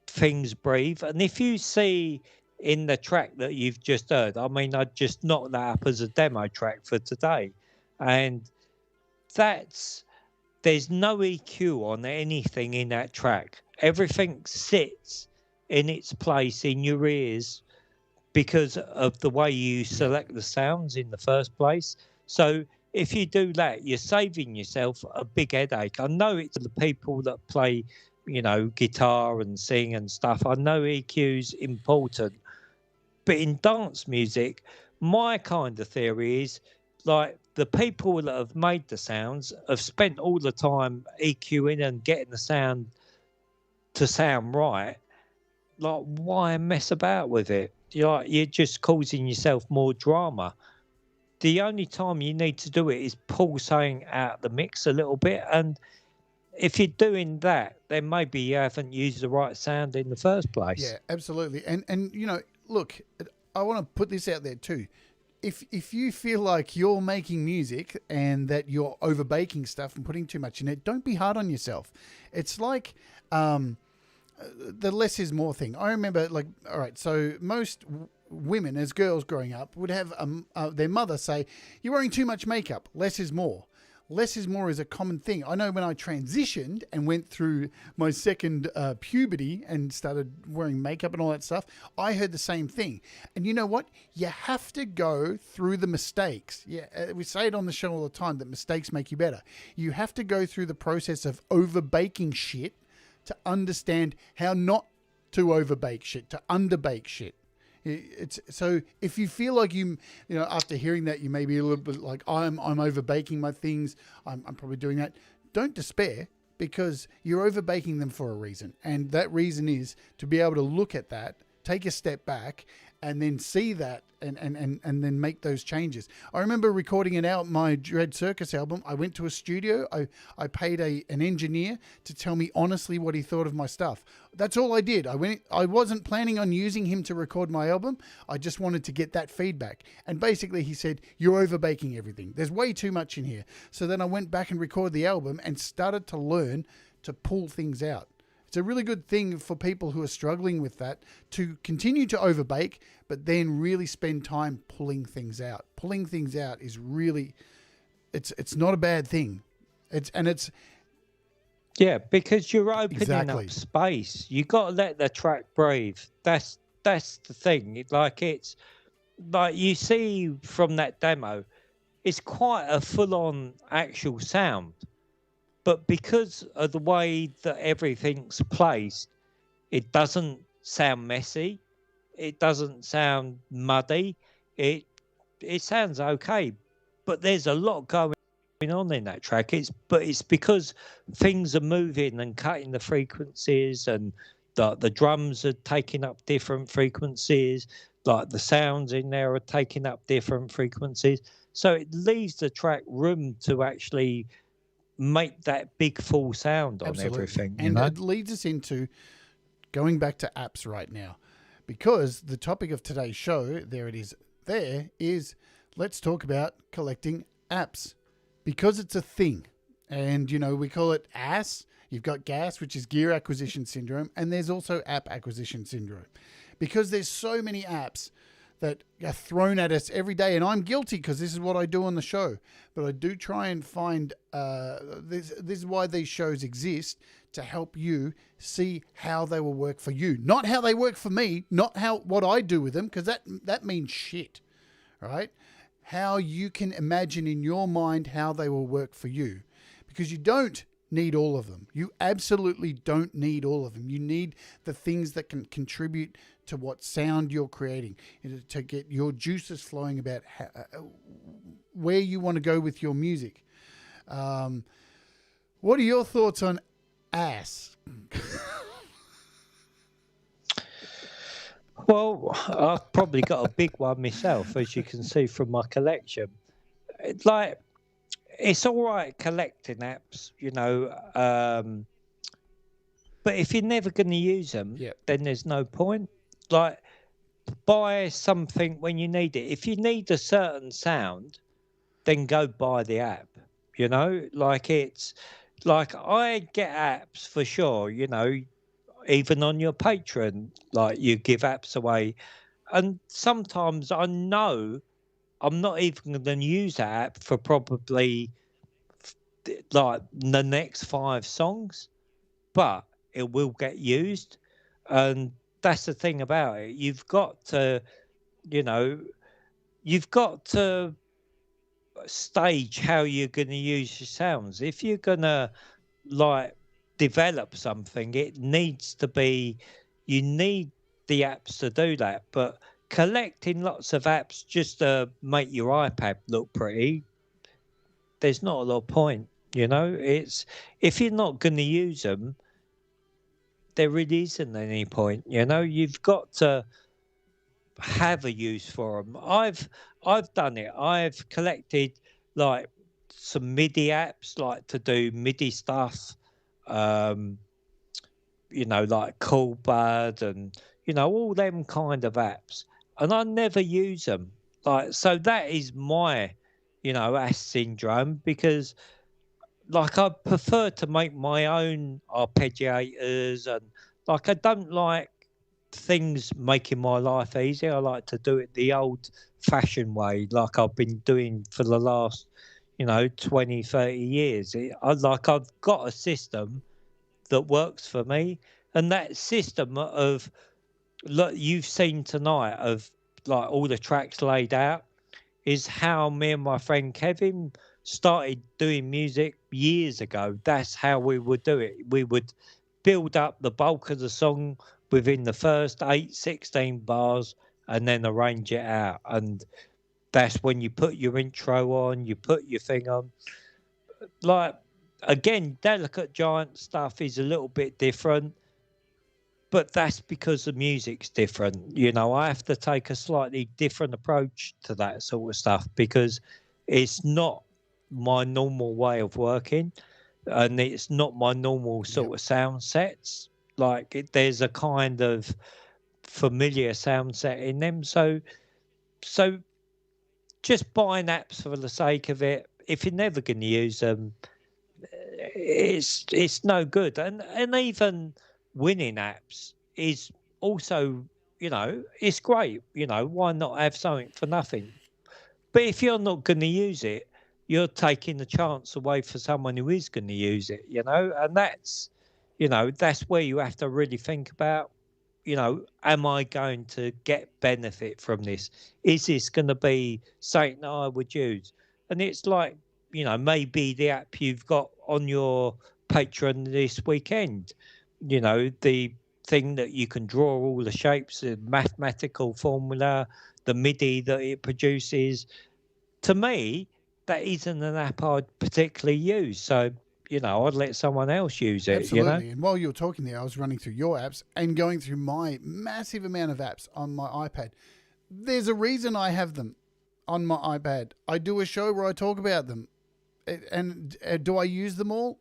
things breathe, and if you see in the track that you've just heard, I mean, I just knocked that up as a demo track for today, and there's no EQ on anything in that track. Everything sits in its place in your ears because of the way you select the sounds in the first place. So if you do that, you're saving yourself a big headache. I know it's the people that play, guitar and sing and stuff. I know EQ's important. But in dance music, my kind of theory is, like, the people that have made the sounds have spent all the time EQing and getting the sound to sound right. Like, why mess about with it? You're just causing yourself more drama. The only time you need to do it is pull something out of the mix a little bit. And if you're doing that, then maybe you haven't used the right sound in the first place. Yeah, absolutely. And look, I want to put this out there too. If you feel like you're making music and that you're over baking stuff and putting too much in it, don't be hard on yourself. It's like the less is more thing. I remember, like, all right, so most women as girls growing up would have their mother say, "You're wearing too much makeup. Less is more." Less is more is a common thing. I know when I transitioned and went through my second puberty and started wearing makeup and all that stuff, I heard the same thing. And you know what? You have to go through the mistakes. Yeah, we say it on the show all the time that mistakes make you better. You have to go through the process of over baking shit to understand how not to over bake shit, to under bake shit. It's so if you feel like after hearing that you may be a little bit like I'm over baking my things, I'm probably doing that. Don't despair, because you're over baking them for a reason, and that reason is to be able to look at that, take a step back, and then see that and then make those changes. I remember recording my Dread Circus album. I went to a studio. I paid an engineer to tell me honestly what he thought of my stuff. That's all I did. I wasn't planning on using him to record my album. I just wanted to get that feedback. And basically he said, "You're over baking everything. There's way too much in here." So then I went back and recorded the album and started to learn to pull things out. It's a really good thing for people who are struggling with that to continue to overbake, but then really spend time pulling things out. Pulling things out is really, it's not a bad thing. Yeah, because you're opening Exactly. up space. You got to let the track breathe. That's the thing. It's like you see from that demo, it's quite a full-on actual sound. But because of the way that everything's placed, it doesn't sound messy. It doesn't sound muddy. It sounds okay. But there's a lot going on in that track. It's because things are moving and cutting the frequencies, and the drums are taking up different frequencies. Like the sounds in there are taking up different frequencies. So it leaves the track room to actually make that big full sound on Absolutely. everything. And it leads us into going back to apps right now, because the topic of today's show, there is let's talk about collecting apps, because it's a thing. And, we call it ASS. You've got GAS, which is gear acquisition syndrome, and there's also app acquisition syndrome. Because there's so many apps that are thrown at us every day, and I'm guilty because this is what I do on the show. But I do try and find, this is why these shows exist, to help you see how they will work for you. Not how they work for me, not what I do with them, because that means shit, right? How you can imagine in your mind how they will work for you. Because you don't need all of them. You absolutely don't need all of them. You need the things that can contribute to what sound you're creating, to get your juices flowing about where you want to go with your music. What are your thoughts on ass? Well, I've probably got a big one myself, as you can see from my collection. Like, it's all right collecting apps, but if you're never going to use them, then there's no point. Like, buy something when you need it. If you need a certain sound, then go buy the app. Like, it's like, I get apps for sure, even on your Patreon, like, you give apps away. And sometimes I know I'm not even going to use that app for probably like the next 5 songs, but it will get used. And that's the thing about it. You've got to stage how you're going to use your sounds. If you're going to like develop something, it needs to be, you need the apps to do that. But collecting lots of apps just to make your iPad look pretty, there's not a lot of point. It's, if you're not going to use them, there really isn't any point. You've got to have a use for them. I've done it. I've collected like some MIDI apps, like to do MIDI stuff, like Cool Bud and all them kind of apps, and I never use them. Like, so that is my ass syndrome, because like, I prefer to make my own arpeggiators, and like, I don't like things making my life easy. I like to do it the old fashioned way, like I've been doing for the last 20, 30 years. I've got a system that works for me, and that system of, look, you've seen tonight, of like all the tracks laid out, is how me and my friend Kevin started doing music years ago. That's how we would do it. We would build up the bulk of the song within the first 16 bars, and then arrange it out. And that's when you put your intro on, you put your thing on. Like, again, Delicate Giant stuff is a little bit different, but that's because the music's different. I have to take a slightly different approach to that sort of stuff, because it's not my normal way of working, and it's not my normal sort of sound sets. Like, there's a kind of familiar sound set in them. So just buying apps for the sake of it, if you're never going to use them, it's no good. And even winning apps is also, it's great. Why not have something for nothing? But if you're not going to use it, you're taking the chance away for someone who is going to use it, and that's where you have to really think about, am I going to get benefit from this? Is this going to be something that I would use? And it's like, maybe the app you've got on your Patreon this weekend, the thing that you can draw all the shapes, the mathematical formula, the MIDI that it produces. To me, that isn't an app I'd particularly use. So, I'd let someone else use it. Absolutely. And while you were talking there, I was running through your apps and going through my massive amount of apps on my iPad. There's a reason I have them on my iPad. I do a show where I talk about them. And do I use them all?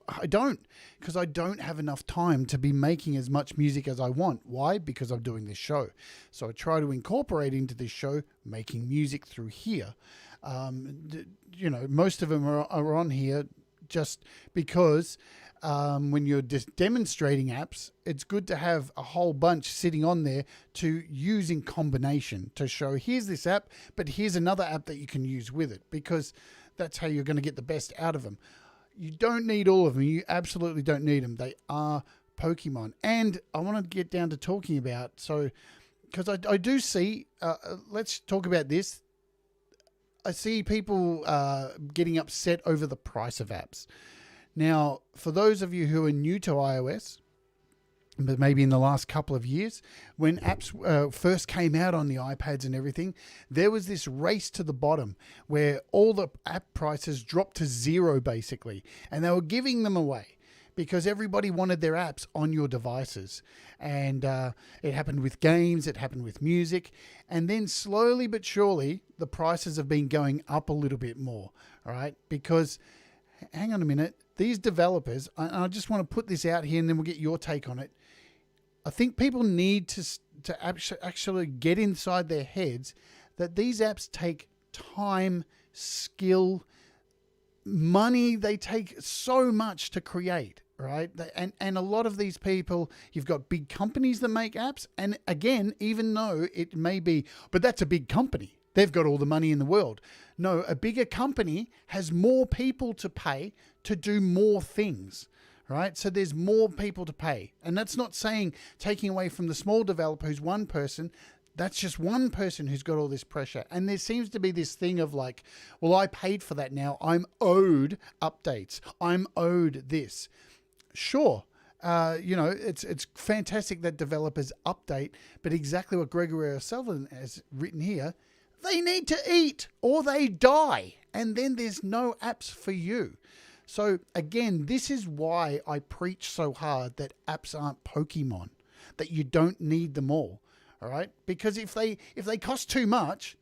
I don't, because I don't have enough time to be making as much music as I want. Why? Because I'm doing this show. So I try to incorporate into this show making music through here. Most of them are on here just because when you're just demonstrating apps, it's good to have a whole bunch sitting on there to use in combination to show here's this app, but here's another app that you can use with it, because that's how you're going to get the best out of them. You don't need all of them. You absolutely don't need them. They are Pokemon. And I want to get down to talking about, so because I do see, let's talk about this. I see people getting upset over the price of apps. Now, for those of you who are new to iOS, but maybe in the last couple of years, when apps first came out on the iPads and everything, there was this race to the bottom where all the app prices dropped to zero, basically, and they were giving them away because everybody wanted their apps on your devices. And it happened with games, it happened with music, and then slowly but surely, the prices have been going up a little bit more, all right? Because, hang on a minute, these developers, I just want to put this out here and then we'll get your take on it. I think people need to actually get inside their heads that these apps take time, skill, money. They take so much to create, right? And a lot of these people, you've got big companies that make apps. And again, even though it may be, but that's a big company. They've got all the money in the world. No, a bigger company has more people to pay to do more things, right? So there's more people to pay. And that's not saying taking away from the small developer who's one person. That's just one person who's got all this pressure. And there seems to be this thing of like, well, I paid for that now. I'm owed updates. I'm owed this. Sure. It's fantastic that developers update, but exactly what Gregory O'Sullivan has written here, they need to eat or they die. And then there's no apps for you. So again, this is why I preach so hard that apps aren't Pokemon, that you don't need them all. All right. Because if they cost too much,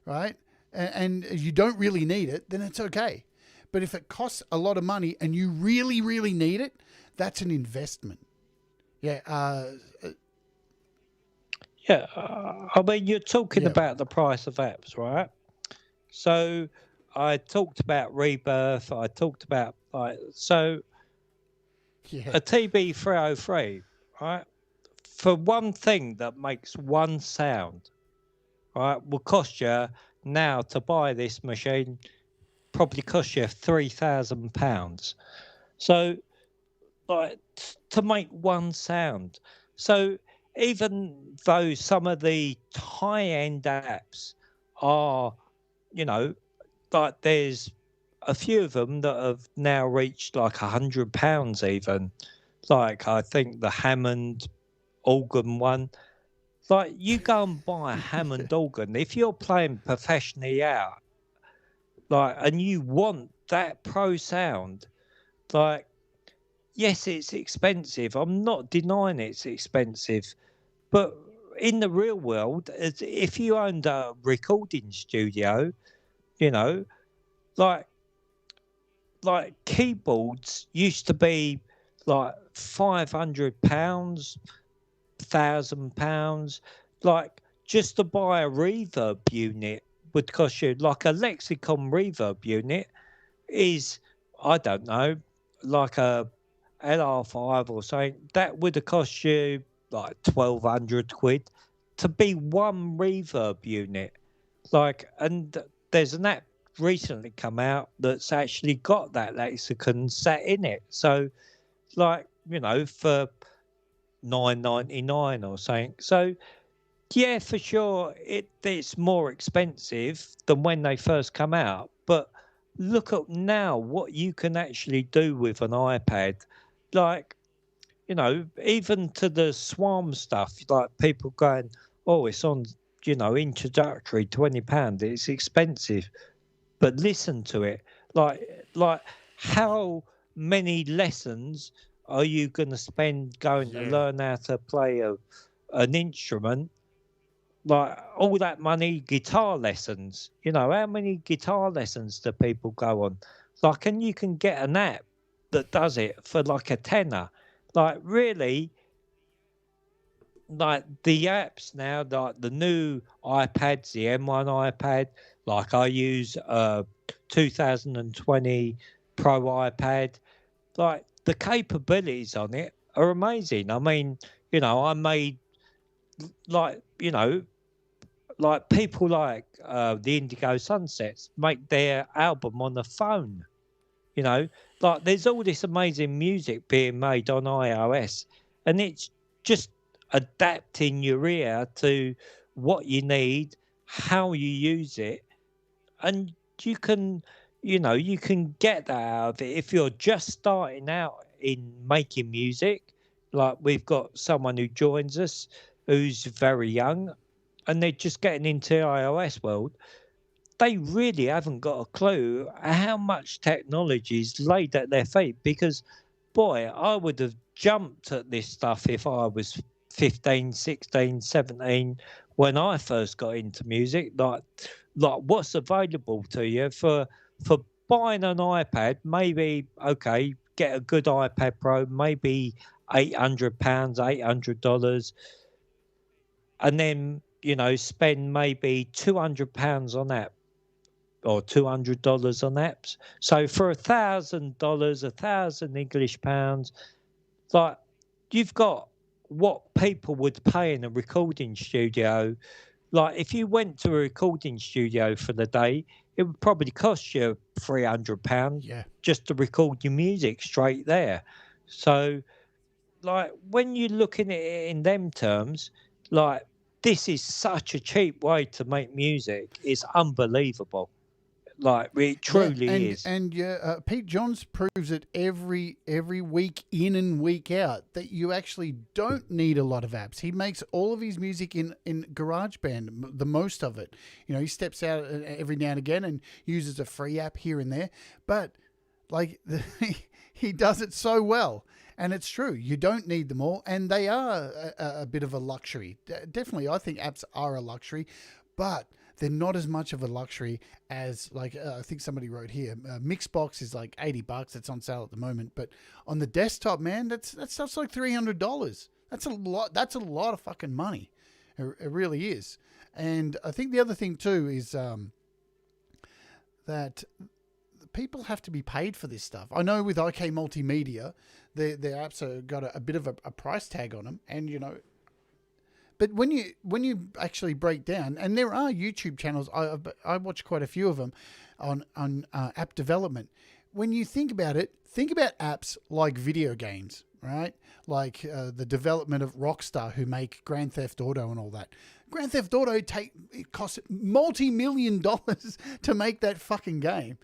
right, and you don't really need it, then it's okay. But if it costs a lot of money and you really, really need it, that's an investment. Yeah. I mean, you're talking about the price of apps, right? So I talked about Rebirth. I talked about a TB303, right? For one thing that makes one sound, right, will cost you now to buy this machine, probably cost you £3,000. So, like, to make one sound. So, even though some of the high-end apps are, like there's a few of them that have now reached like £100 even. Like, I think the Hammond organ one. Like, you go and buy a Hammond organ. If you're playing professionally out, like, and you want that pro sound, like, yes, it's expensive. I'm not denying it's expensive. But in the real world, if you owned a recording studio, like keyboards used to be like £500, £1,000. Like, just to buy a reverb unit would cost you, like a Lexicon reverb unit is, I don't know, like a LR5 or something. That would have cost you like 1,200 quid to be one reverb unit. Like, and there's an app recently come out that's actually got that Lexicon sat in it. So, like, for $9.99 or something. So, yeah, for sure, it's more expensive than when they first come out. But look at now what you can actually do with an iPad. Like, even to the Swarm stuff, like people going, oh, it's on, introductory £20. It's expensive. But listen to it. Like how many lessons are you going to spend going to learn how to play an instrument? Like, all that money, guitar lessons. How many guitar lessons do people go on? Like, and you can get an app that does it for like a tenner. Like, really, like the apps now, like the new iPads, the M1 iPad, like I use 2020 Pro iPad. Like, the capabilities on it are amazing. I mean, I made like like people like the Indigo Sunsets make their album on the phone. Like there's all this amazing music being made on iOS, and it's just adapting your ear to what you need, how you use it, and you can get that out of it if you're just starting out in making music. Like we've got someone who joins us who's very young, and they're just getting into iOS world. They really haven't got a clue how much technology is laid at their feet, because boy, I would have jumped at this stuff if I was 15, 16, 17 when I first got into music. Like what's available to you for buying an iPad, maybe okay, get a good iPad Pro, maybe £800, $800, and then spend maybe £200 on that or $200 on apps. So for $1,000, 1,000 English pounds, like you've got what people would pay in a recording studio. Like if you went to a recording studio for the day, it would probably cost you £300 just to record your music straight there. So like when you're looking at it in them terms, like this is such a cheap way to make music. It's unbelievable. Like it truly is. And Pete Johns proves it every week in and week out that you actually don't need a lot of apps. He makes all of his music in GarageBand, the most of it. He steps out every now and again and uses a free app here and there, but like he does it so well. And it's true, you don't need them all, and they are a bit of a luxury. Definitely, I think apps are a luxury, but they're not as much of a luxury as I think somebody wrote here. Mixbox is like $80. It's on sale at the moment, but on the desktop, man, that stuff's like $300. That's a lot. That's a lot of fucking money. It really is. And I think the other thing too is that people have to be paid for this stuff. I know with IK Multimedia, their apps have got a bit of a price tag on them, and but when you actually break down, and there are YouTube channels, I watch quite a few of them on app development. When you think about it, think about apps like video games, right? Like the development of Rockstar, who make Grand Theft Auto and all that. Grand Theft Auto it costs multi-million dollars to make that fucking game.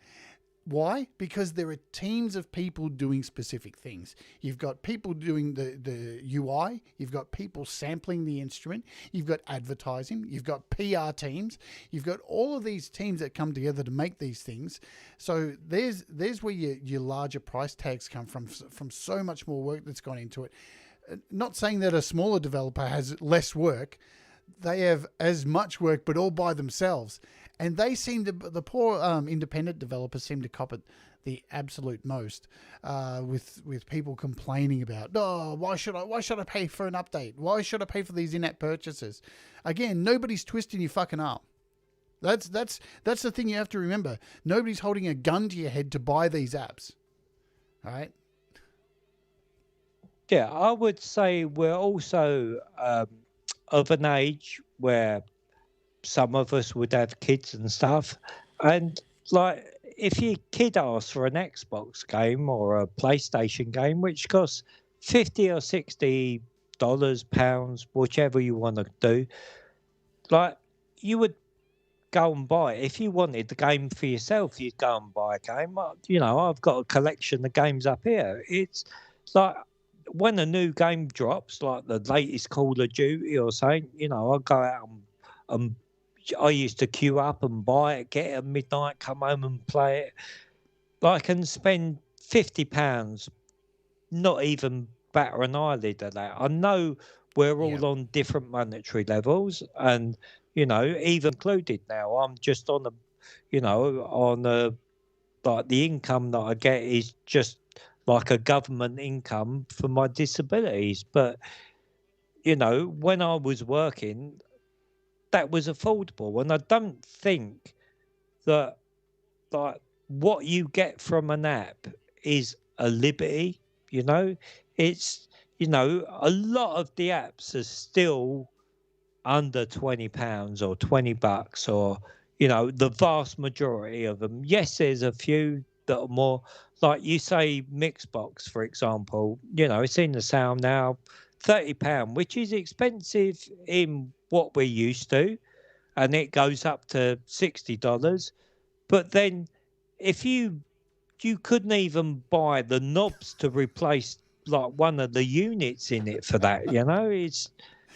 Why? Because there are teams of people doing specific things. You've got people doing the UI. You've got people sampling the instrument. You've got advertising. You've got PR teams. You've got all of these teams that come together to make these things. So there's where your larger price tags come from so much more work that's gone into it. Not saying that a smaller developer has less work. They have as much work, but all by themselves. And they seem to, the poor independent developers seem to cop it the absolute most, with people complaining about, why should I pay for an update? Why should I pay for these in-app purchases? Again, nobody's twisting your fucking arm. That's the thing you have to remember. Nobody's holding a gun to your head to buy these apps. All right. Yeah, I would say we're also of an age where some of us would have kids and stuff, and like if your kid asks for an Xbox game or a PlayStation game, which costs $50 or $60, pounds, whichever you want to do, like you would go and buy it. If you wanted the game for yourself, you'd go and buy a game. I've got a collection of games up here. It's like when a new game drops, like the latest Call of Duty or something, I'll go out and I used to queue up and buy it, get it at midnight, come home and play it. I can spend £50, not even batter an eyelid at that. I know we're all on different monetary levels, and even included now. I'm just on like the income that I get is just like a government income for my disabilities. But when I was working, that was affordable, and I don't think that like what you get from an app is a liberty. You know, it's, a lot of the apps are still under £20 or $20 or, the vast majority of them. Yes, there's a few that are more, like you say, Mixbox, for example, it's in the sale now, £30, which is expensive in what we're used to, and it goes up to $60. But then if you couldn't even buy the knobs to replace like one of the units in it for that,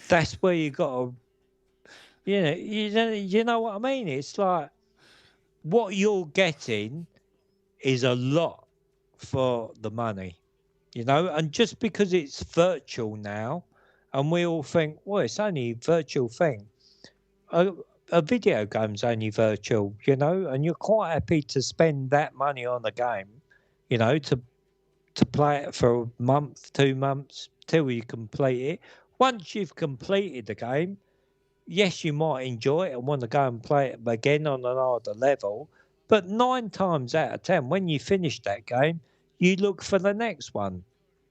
that's where you got to, you know what I mean? It's like what you're getting is a lot for the money, and just because it's virtual now, and we all think, well, it's only a virtual thing. A, a video game's only virtual, and you're quite happy to spend that money on a game, to play it for a month, 2 months till you complete it. Once you've completed the game, yes, you might enjoy it and want to go and play it again on an harder level. But 9 times out of 10, when you finish that game, you look for the next one.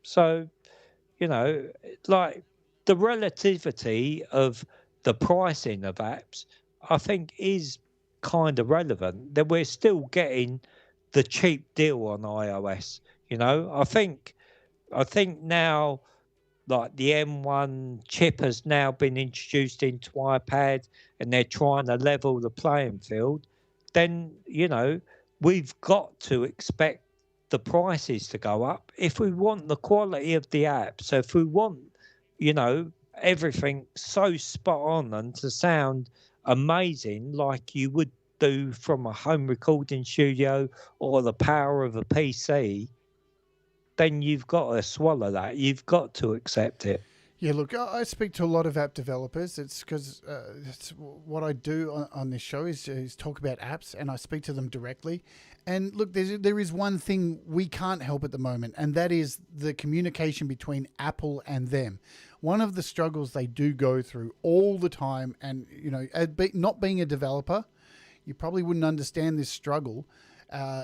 So, like the relativity of the pricing of apps, I think is kind of relevant. That we're still getting the cheap deal on iOS. I think now, like the M1 chip has now been introduced into iPad, and they're trying to level the playing field. Then we've got to expect the prices to go up if we want the quality of the app. So if we want, everything so spot on and to sound amazing like you would do from a home recording studio or the power of a PC, then you've got to swallow that. You've got to accept it. Yeah, look, I speak to a lot of app developers. It's because it's what I do on this show is talk about apps, and I speak to them directly. And look, there is one thing we can't help at the moment, and that is the communication between Apple and them. One of the struggles they do go through all the time, and not being a developer, you probably wouldn't understand this struggle.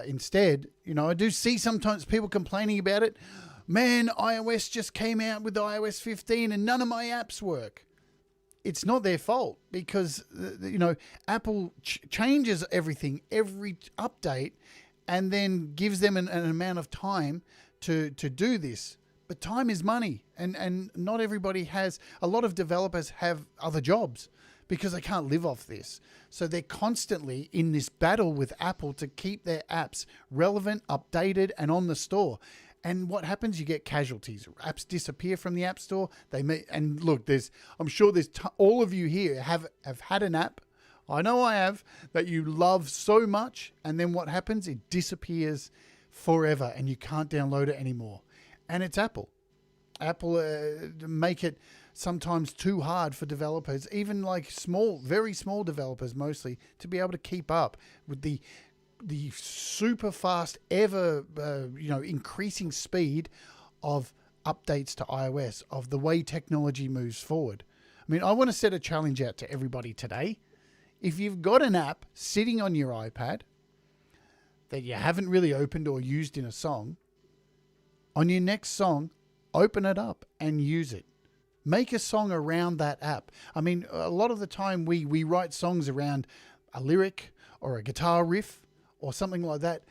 Instead, I do see sometimes people complaining about it. Man, iOS just came out with iOS 15 and none of my apps work. It's not their fault because, Apple changes everything every update and then gives them an amount of time to do this. But time is money, and not everybody has. A lot of developers have other jobs because they can't live off this. So they're constantly in this battle with Apple to keep their apps relevant, updated, and on the store. And what happens? You get casualties. Apps disappear from the App Store. And look, I'm sure all of you here have had an app. I know I have, that you love so much, and then what happens? It disappears forever, and you can't download it anymore. And it's Apple. Apple make it sometimes too hard for developers, even like very small developers mostly, to be able to keep up with the super fast, ever increasing speed of updates to iOS, of the way technology moves forward. I mean, I want to set a challenge out to everybody today. If you've got an app sitting on your iPad that you haven't really opened or used in a song, on your next song, open it up and use it. Make a song around that app. I mean, a lot of the time we write songs around a lyric or a guitar riff or something like that.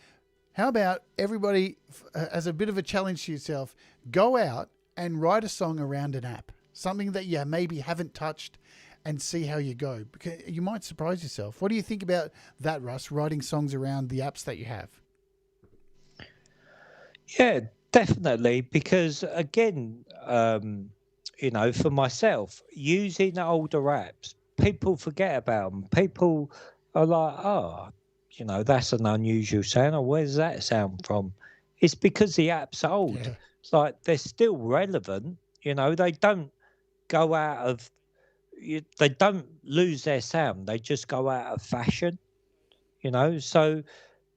How about everybody, as a bit of a challenge to yourself, go out and write a song around an app, something that you maybe haven't touched, and see how you go. Because you might surprise yourself. What do you think about that, Russ, writing songs around the apps that you have? Yeah, definitely. Because again, for myself, using older apps, people forget about them. People are like, oh, that's an unusual sound. Or where's that sound from? It's because the app's old. Yeah. It's like they're still relevant. They don't go out of, they don't lose their sound. They just go out of fashion. So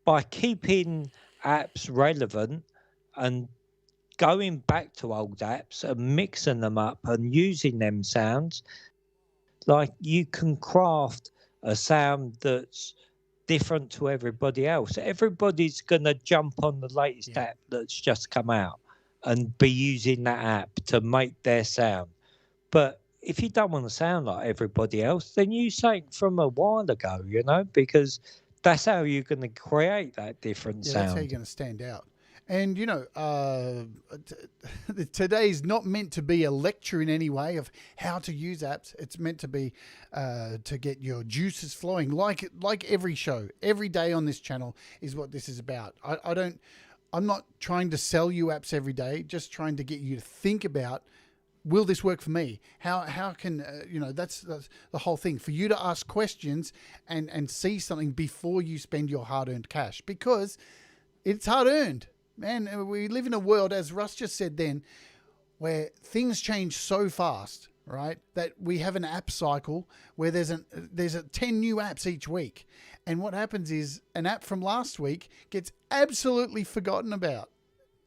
by keeping apps relevant and going back to old apps and mixing them up and using them sounds, like you can craft a sound that's different to everybody else. Everybody's going to jump on the latest app that's just come out. and be using that app to make their sound. But if you don't want to sound like everybody else, then use something from a while ago, because that's how you're going to create that different Yeah, that's how you're sound. going to stand out. And, today's not meant to be a lecture in any way of how to use apps. It's meant to be to get your juices flowing, like every show. Every day on this channel is what this is about. I'm not trying to sell you apps every day, just trying to get you to think about, will this work for me? How can, that's the whole thing. For you to ask questions and see something before you spend your hard-earned cash. Because it's hard-earned. Man, we live in a world, as Russ just said then, where things change so fast, right? That we have an app cycle where there's 10 new apps each week. And what happens is an app from last week gets absolutely forgotten about.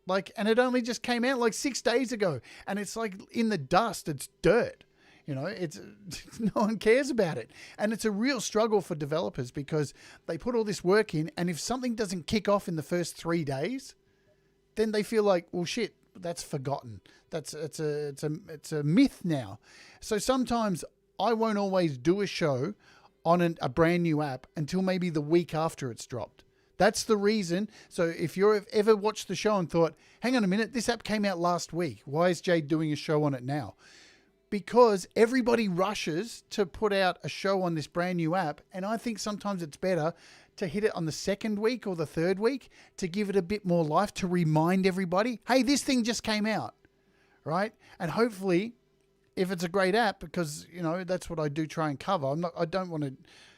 And it only just came out 6 days ago. And it's in the dust, it's dirt. It's no one cares about it. And it's a real struggle for developers because they put all this work in. And if something doesn't kick off in the first 3 days, then they feel like, well, shit, that's forgotten. It's a myth now. So sometimes I won't always do a show on a brand new app until maybe the week after it's dropped. That's the reason. So if you've ever watched the show and thought, hang on a minute, this app came out last week. Why is Jade doing a show on it now? Because everybody rushes to put out a show on this brand new app. And I think sometimes it's better to hit it on the second week or the third week to give it a bit more life, to remind everybody, hey, this thing just came out, right? And hopefully, if it's a great app, because, that's what I do try and cover. I don't want to,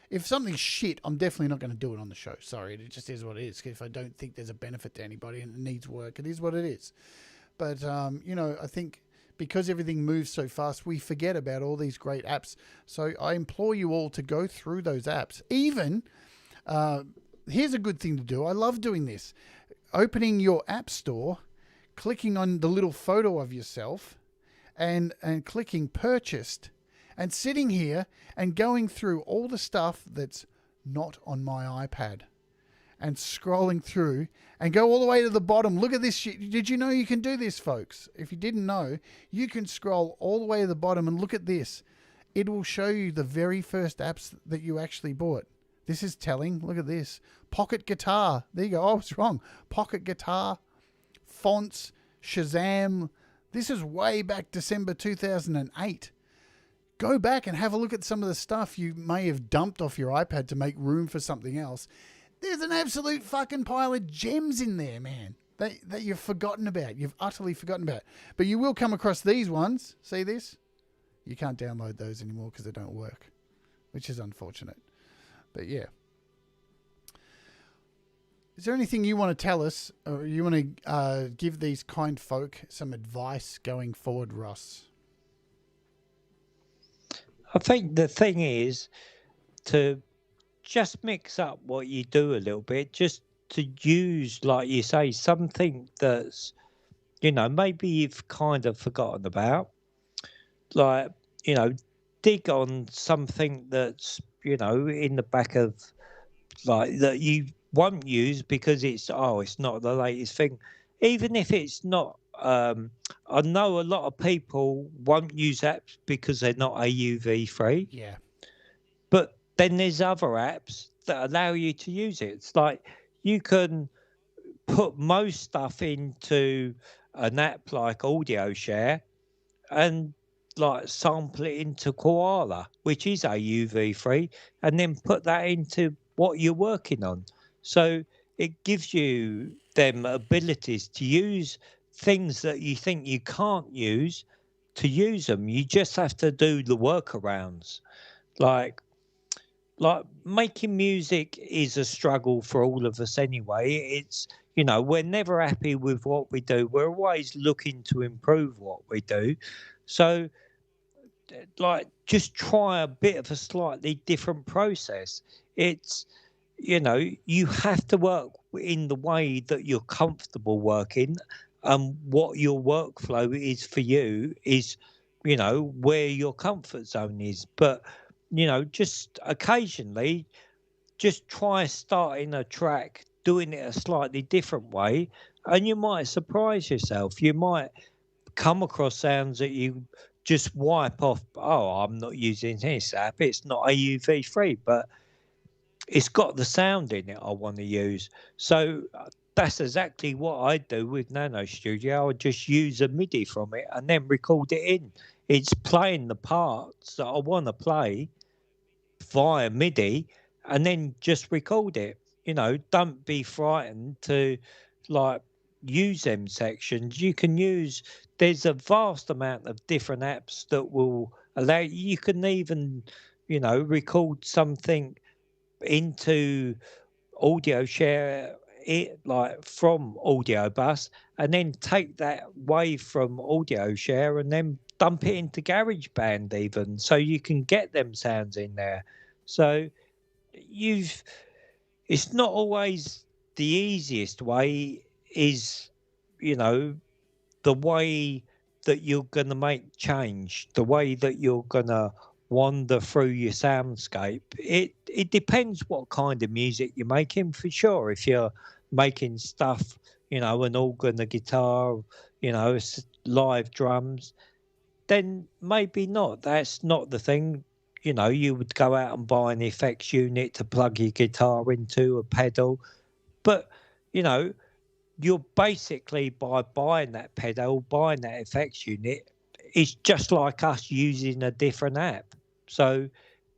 if something's shit, I'm definitely not going to do it on the show. Sorry, it just is what it is. If I don't think there's a benefit to anybody and it needs work, it is what it is. But, I think because everything moves so fast, we forget about all these great apps. So I implore you all to go through those apps. Even, here's a good thing to do. I love doing this. Opening your app store, clicking on the little photo of yourself and clicking purchased and sitting here and going through all the stuff that's not on my iPad and scrolling through and go all the way to the bottom. Look at this shit. Did you know you can do this, folks? If you didn't know, you can scroll all the way to the bottom and look at this. It will show you the very first apps that you actually bought. This is telling. Look at this. Pocket Guitar. There you go. I was wrong. Pocket Guitar, Fonts, Shazam. This is way back December 2008. Go back and have a look at some of the stuff you may have dumped off your iPad to make room for something else. There's an absolute fucking pile of gems in there, man, that you've forgotten about. You've utterly forgotten about. But you will come across these ones. See this? You can't download those anymore because they don't work, which is unfortunate. But yeah. Is there anything you want to tell us, or you want to give these kind folk some advice going forward, Russ? I think the thing is to just mix up what you do a little bit, just to use, like you say, something that's, maybe you've kind of forgotten about. Like, dig on something that's, in the back of, like, that you won't use because it's not the latest thing. Even if it's not, I know a lot of people won't use apps because they're not AUV free. Yeah. But then there's other apps that allow you to use it. It's like you can put most stuff into an app like Audio Share and like sample it into Koala, which is AUV free, and then put that into what you're working on. So it gives you them abilities to use things that you think you can't use, to use them. You just have to do the workarounds. Like making music is a struggle for all of us anyway. It's, we're never happy with what we do. We're always looking to improve what we do. So just try a bit of a slightly different process. It's, you have to work in the way that you're comfortable working. What your workflow is for you is, where your comfort zone is. But, just occasionally, just try starting a track, doing it a slightly different way, and you might surprise yourself. You might come across sounds that you just wipe off. Oh, I'm not using this app. It's not AUV3, but it's got the sound in it I want to use. So that's exactly what I do with Nano Studio. I just use a MIDI from it and then record it in. It's playing the parts that I want to play via MIDI and then just record it. Don't be frightened to like use them sections. You can use, there's a vast amount of different apps that will allow you can even, record something into audio share it like from audio bus and then take that wave from audio share and then dump it into GarageBand even so you can get them sounds in there. So you've it's not always the easiest way is you know the way that you're going to make change, the way that you're going to wander through your soundscape. It depends what kind of music you're making for sure. If you're making stuff, an organ, a guitar, live drums, then maybe not. That's not the thing. You would go out and buy an effects unit to plug your guitar into, a pedal. But, you know, you're basically by buying that pedal, buying that effects unit, it's just like us using a different app. So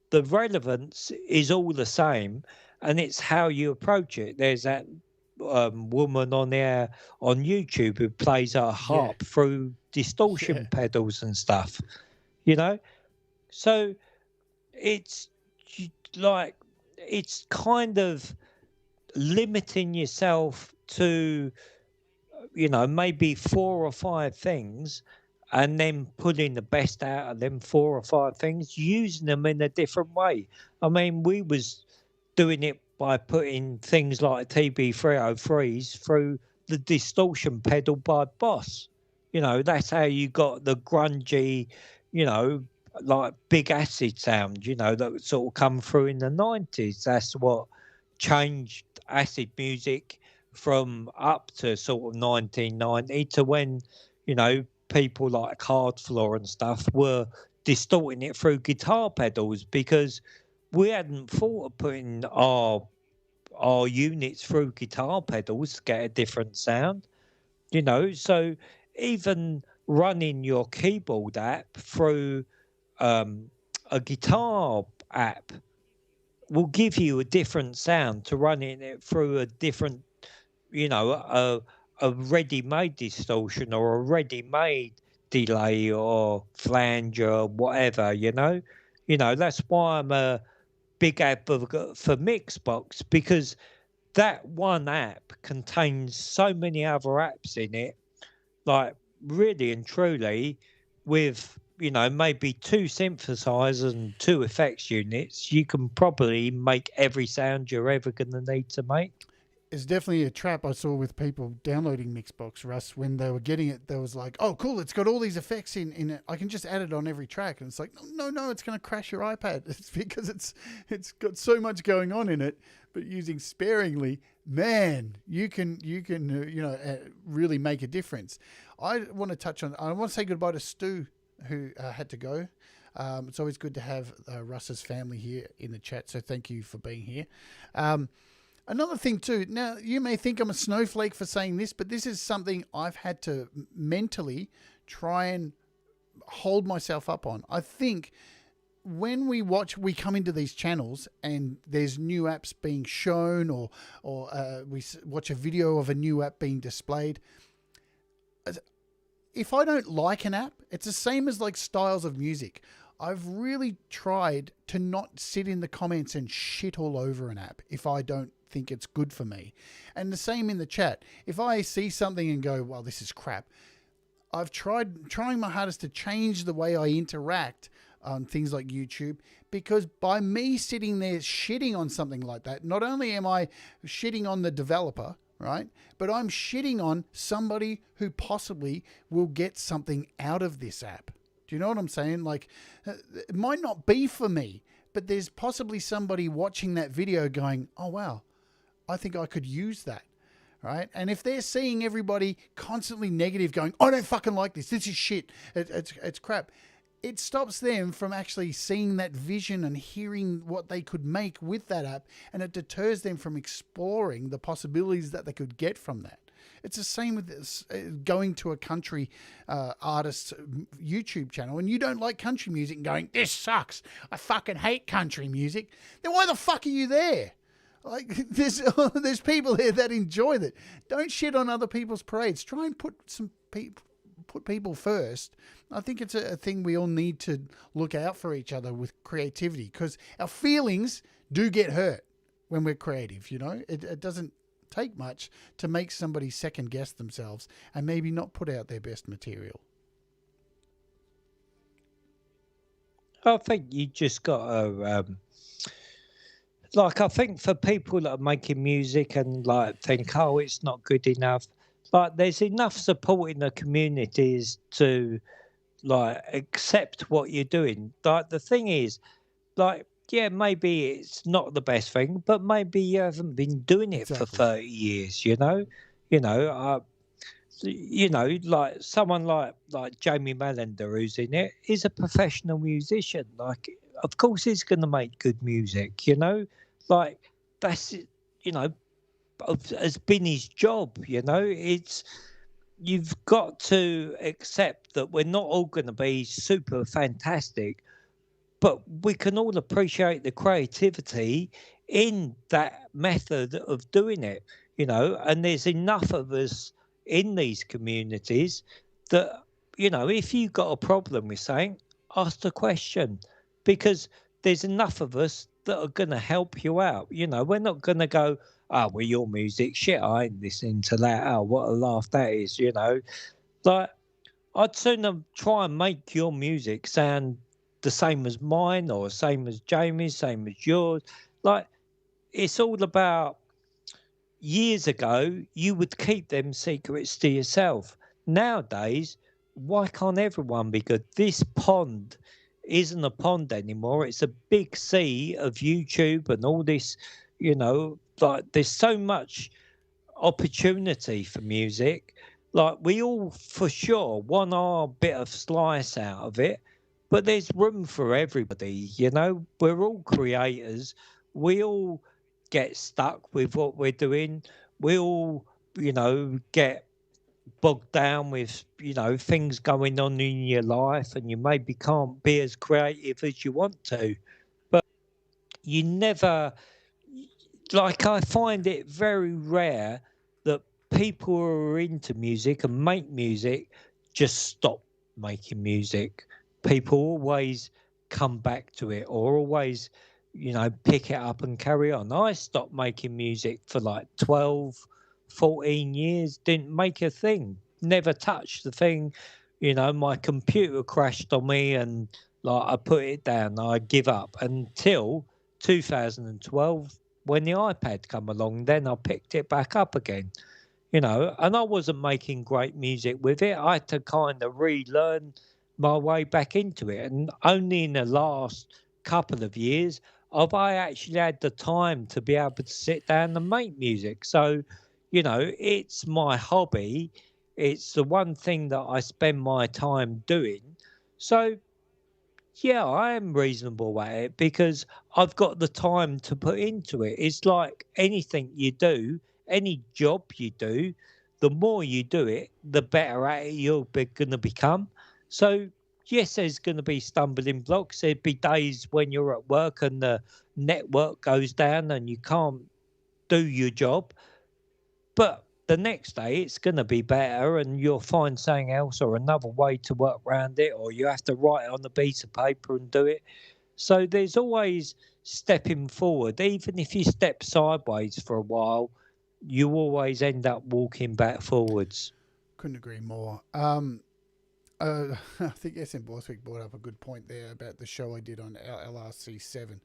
the relevance is all the same, and it's how you approach it. There's that woman on there on YouTube who plays a harp through distortion pedals and stuff, So it's like, it's kind of limiting yourself to maybe 4 or 5 things and then pulling the best out of them 4 or 5 things, using them in a different way. I mean, we was doing it by putting things like TB303s through the distortion pedal by Boss. That's how you got the grungy, like big acid sound, that sort of come through in the 90s. That's what changed acid music from up to sort of 1990 to when, people like Hard Floor and stuff were distorting it through guitar pedals because we hadn't thought of putting our units through guitar pedals to get a different sound, So even running your keyboard app through a guitar app will give you a different sound to running it through a different, a ready-made distortion or a ready-made delay or flange or whatever, That's why I'm a big advocate for Mixbox, because that one app contains so many other apps in it, like really and truly, with maybe 2 synthesizers and 2 effects units, you can probably make every sound you're ever going to need to make. It's definitely a trap I saw with people downloading Mixbox, Russ. When they were getting it, they was like, oh, cool, it's got all these effects in it. I can just add it on every track. And it's like, no, it's going to crash your iPad. It's because it's got so much going on in it, but using sparingly, man, you can really make a difference. I want to say goodbye to Stu, who had to go. It's always good to have Russ's family here in the chat, so thank you for being here. Another thing too, now you may think I'm a snowflake for saying this, but this is something I've had to mentally try and hold myself up on. I think when we come into these channels and there's new apps being shown or we watch a video of a new app being displayed, if I don't like an app, it's the same as like styles of music. I've really tried to not sit in the comments and shit all over an app if I don't think it's good for me. And the same in the chat. If I see something and go, well, this is crap, I've trying my hardest to change the way I interact on things like YouTube, because by me sitting there shitting on something like that, not only am I shitting on the developer, right, but I'm shitting on somebody who possibly will get something out of this app. Do you know what I'm saying? Like, it might not be for me, but there's possibly somebody watching that video going, oh, wow, I think I could use that, right? And if they're seeing everybody constantly negative going, I don't fucking like this. This is shit. It's crap. It stops them from actually seeing that vision and hearing what they could make with that app. And it deters them from exploring the possibilities that they could get from that. It's the same with this, going to a country artist's YouTube channel and you don't like country music and going, this sucks. I fucking hate country music. Then why the fuck are you there? Like, there's people there that enjoy that. Don't shit on other people's parades. Try and put people first. I think it's a thing we all need to look out for each other with creativity, because our feelings do get hurt when we're creative. You know, it doesn't take much to make somebody second guess themselves and maybe not put out their best material. I think you just got to, like, I think for people that are making music and like think, oh, it's not good enough, like there's enough support in the communities to like accept what you're doing. Like the thing is, like, yeah, maybe it's not the best thing, but maybe you haven't been doing it for 30 years, you know? Like someone like Jamie Mallender, who's in it, is a professional musician. Like, of course he's going to make good music, you know? Like, that's, you know, has been his job, you know? You've got to accept that we're not all going to be super fantastic, but we can all appreciate the creativity in that method of doing it, you know, and there's enough of us in these communities that, you know, if you've got a problem with something, ask the question, because there's enough of us that are going to help you out. You know, we're not going to go, oh, well, your music, shit, I ain't listening to that. Oh, what a laugh that is, you know. Like, I'd sooner try and make your music sound the same as mine or same as Jamie's, same as yours. Like, it's all about, years ago, you would keep them secrets to yourself. Nowadays, why can't everyone be good? This pond isn't a pond anymore. It's a big sea of YouTube and all this, you know, like there's so much opportunity for music. Like, we all for sure want our bit of slice out of it, but there's room for everybody, you know. We're all creators. We all get stuck with what we're doing. We all, you know, get bogged down with, you know, things going on in your life, and you maybe can't be as creative as you want to. But you never, like, I find it very rare that people who are into music and make music just stop making music. People always come back to it, or always, you know, pick it up and carry on. I stopped making music for like 12, 14 years, didn't make a thing, never touched the thing. You know, my computer crashed on me and like I put it down, I give up until 2012 when the iPad come along. Then I picked it back up again, you know, and I wasn't making great music with it. I had to kind of relearn my way back into it. And only in the last couple of years have I actually had the time to be able to sit down and make music. So, you know, it's my hobby. It's the one thing that I spend my time doing. So, yeah, I am reasonable at it because I've got the time to put into it. It's like anything you do, any job you do, the more you do it, the better at it you're going to become. So, yes, there's going to be stumbling blocks. There'd be days when you're at work and the network goes down and you can't do your job. But the next day it's going to be better and you'll find something else or another way to work around it, or you have to write it on a piece of paper and do it. So there's always stepping forward. Even if you step sideways for a while, you always end up walking back forwards. Couldn't agree more. I think SM Borswick brought up a good point there about the show I did on LRC7.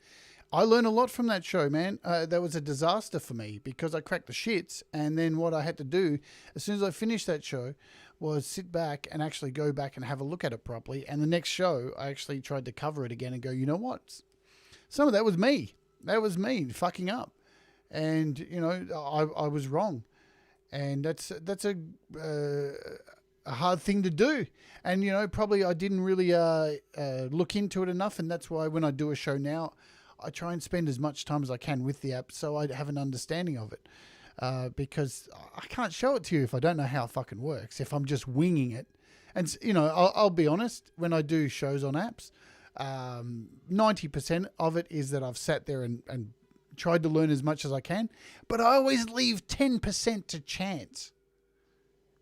I learned a lot from that show, man. That was a disaster for me because I cracked the shits. And then what I had to do, as soon as I finished that show, was sit back and actually go back and have a look at it properly. And the next show, I actually tried to cover it again and go, you know what? Some of that was me. That was me fucking up. And, you know, I was wrong. and that's a hard thing to do. And, probably I didn't really look into it enough. And that's why when I do a show now, I try and spend as much time as I can with the app so I have an understanding of it. Because I can't show it to you if I don't know how it fucking works, if I'm just winging it. And, I'll be honest, when I do shows on apps, 90% of it is that I've sat there and tried to learn as much as I can. But I always leave 10% to chance.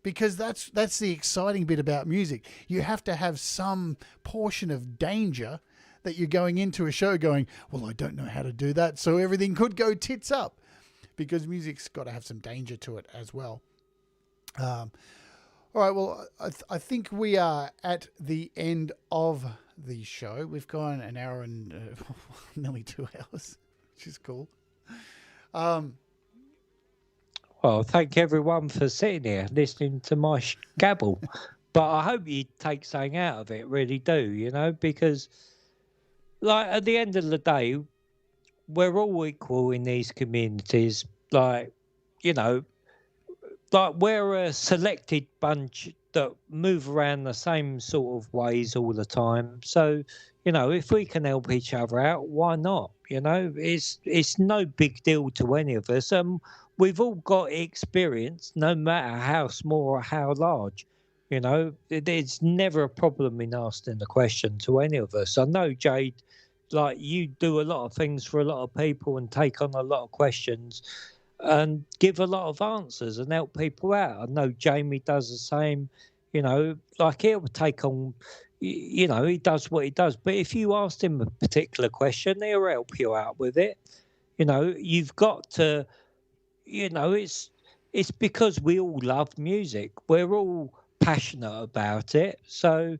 Because that's the exciting bit about music. You have to have some portion of danger that you're going into a show going, well, I don't know how to do that, so everything could go tits up. Because music's got to have some danger to it as well. All right, well, I think we are at the end of the show. We've gone an hour and nearly 2 hours, which is cool. Well, thank everyone for sitting here listening to my gabble. But I hope you take something out of it, really do, because like at the end of the day, we're all equal in these communities. Like, like we're a selected bunch that move around the same sort of ways all the time. So, if we can help each other out, why not? It's no big deal to any of us. We've all got experience, no matter how small or how large. It's never a problem in asking the question to any of us. I know, Jade, like you do a lot of things for a lot of people and take on a lot of questions and give a lot of answers and help people out. I know Jamie does the same, like he'll take on, he does what he does. But if you asked him a particular question, he'll help you out with it. You've got to, it's because we all love music. We're all passionate about it. So,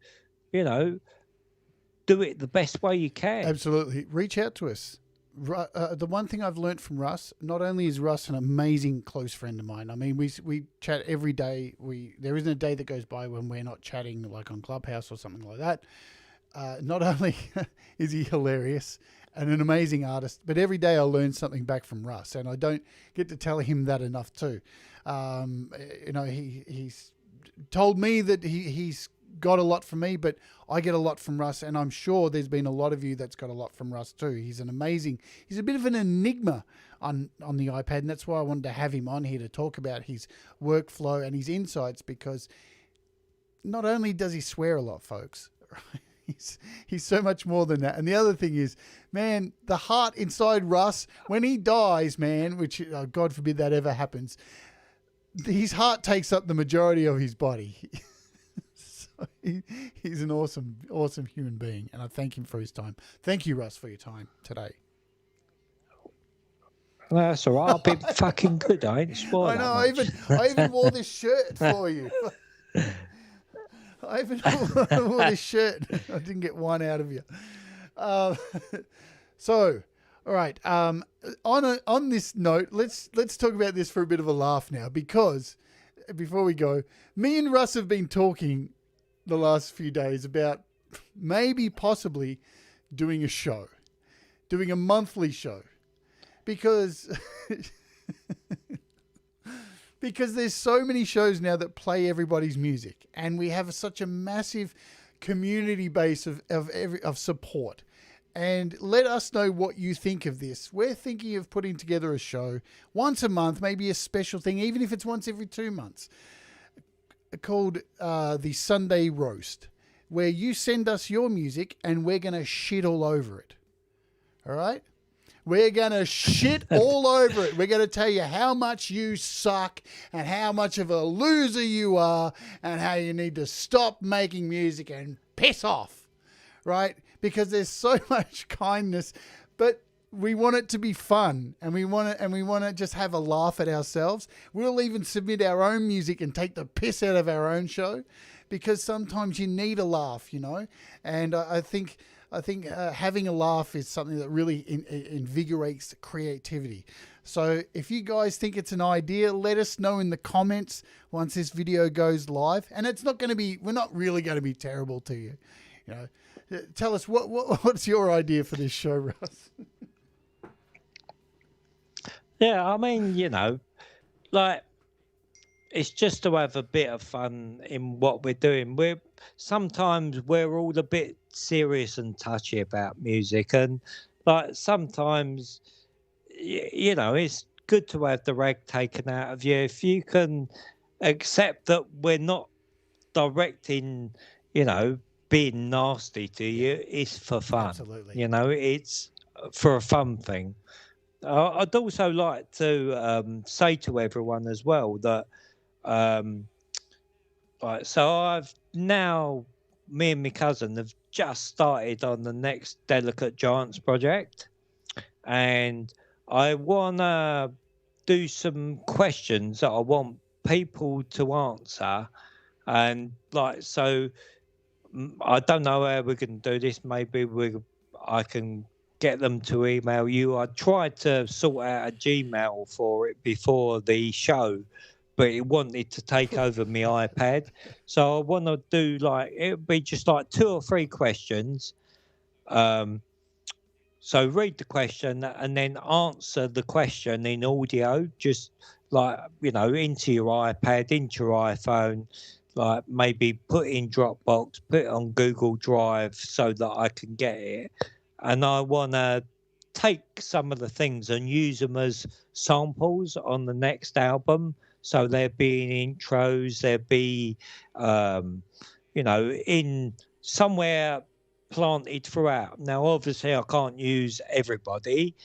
do it the best way you can. Absolutely. Reach out to us. The one thing I've learned from Russ, not only is Russ an amazing close friend of mine. I mean, we chat every day. There isn't a day that goes by when we're not chatting, like on Clubhouse or something like that. Not only is he hilarious and an amazing artist, but every day I learn something back from Russ, and I don't get to tell him that enough too. He's told me that he's got a lot from me, but I get a lot from Russ, and I'm sure there's been a lot of you that's got a lot from Russ too. He's a bit of an enigma on the iPad, and that's why I wanted to have him on here to talk about his workflow and his insights, because not only does he swear a lot, folks, he's so much more than that. And the other thing is, man, the heart inside Russ, when he dies, man, which God forbid that ever happens, his heart takes up the majority of his body. He's an awesome, awesome human being, and I thank him for his time. Thank you, Russ, for your time today. That's all right. I've been fucking good. I ain't spoiled. I know. I even wore this shirt for you. I even wore this shirt. I didn't get one out of you. So, all right. On this note, let's talk about this for a bit of a laugh now, because before we go, me and Russ have been talking the last few days about maybe possibly doing a monthly show, because there's so many shows now that play everybody's music, and we have such a massive community base of support. And let us know what you think of this. We're thinking of putting together a show once a month, maybe a special thing, even if it's once every 2 months, called the Sunday Roast, where you send us your music and we're going to shit all over it. All right? We're going to shit all over it. We're going to tell you how much you suck and how much of a loser you are and how you need to stop making music and piss off. Right? Because there's so much kindness, but we want it to be fun, and we want to just have a laugh at ourselves. We'll even submit our own music and take the piss out of our own show, because sometimes you need a laugh, And I think having a laugh is something that really invigorates creativity. So if you guys think it's an idea, let us know in the comments once this video goes live. And we're not really going to be terrible to you. Tell us what's your idea for this show, Russ? Yeah, I mean, like it's just to have a bit of fun in what we're doing. Sometimes we're all a bit serious and touchy about music, and like sometimes it's good to have the rag taken out of you if you can accept that we're not directing, being nasty to you. It's for fun. Absolutely. It's for a fun thing. I'd also like to say to everyone as well that, right, so me and my cousin have just started on the next Delicate Giants project, and I want to do some questions that I want people to answer. And I don't know how we're going to do this. Maybe I can get them to email you. I tried to sort out a Gmail for it before the show, but it wanted to take over my iPad. So I want to do it'll be just 2 or 3 questions. So read the question and then answer the question in audio, just into your iPad, into your iPhone, maybe put in Dropbox, put it on Google Drive so that I can get it. And I want to take some of the things and use them as samples on the next album. So there'll be intros, there'll be, in somewhere planted throughout. Now, obviously, I can't use everybody,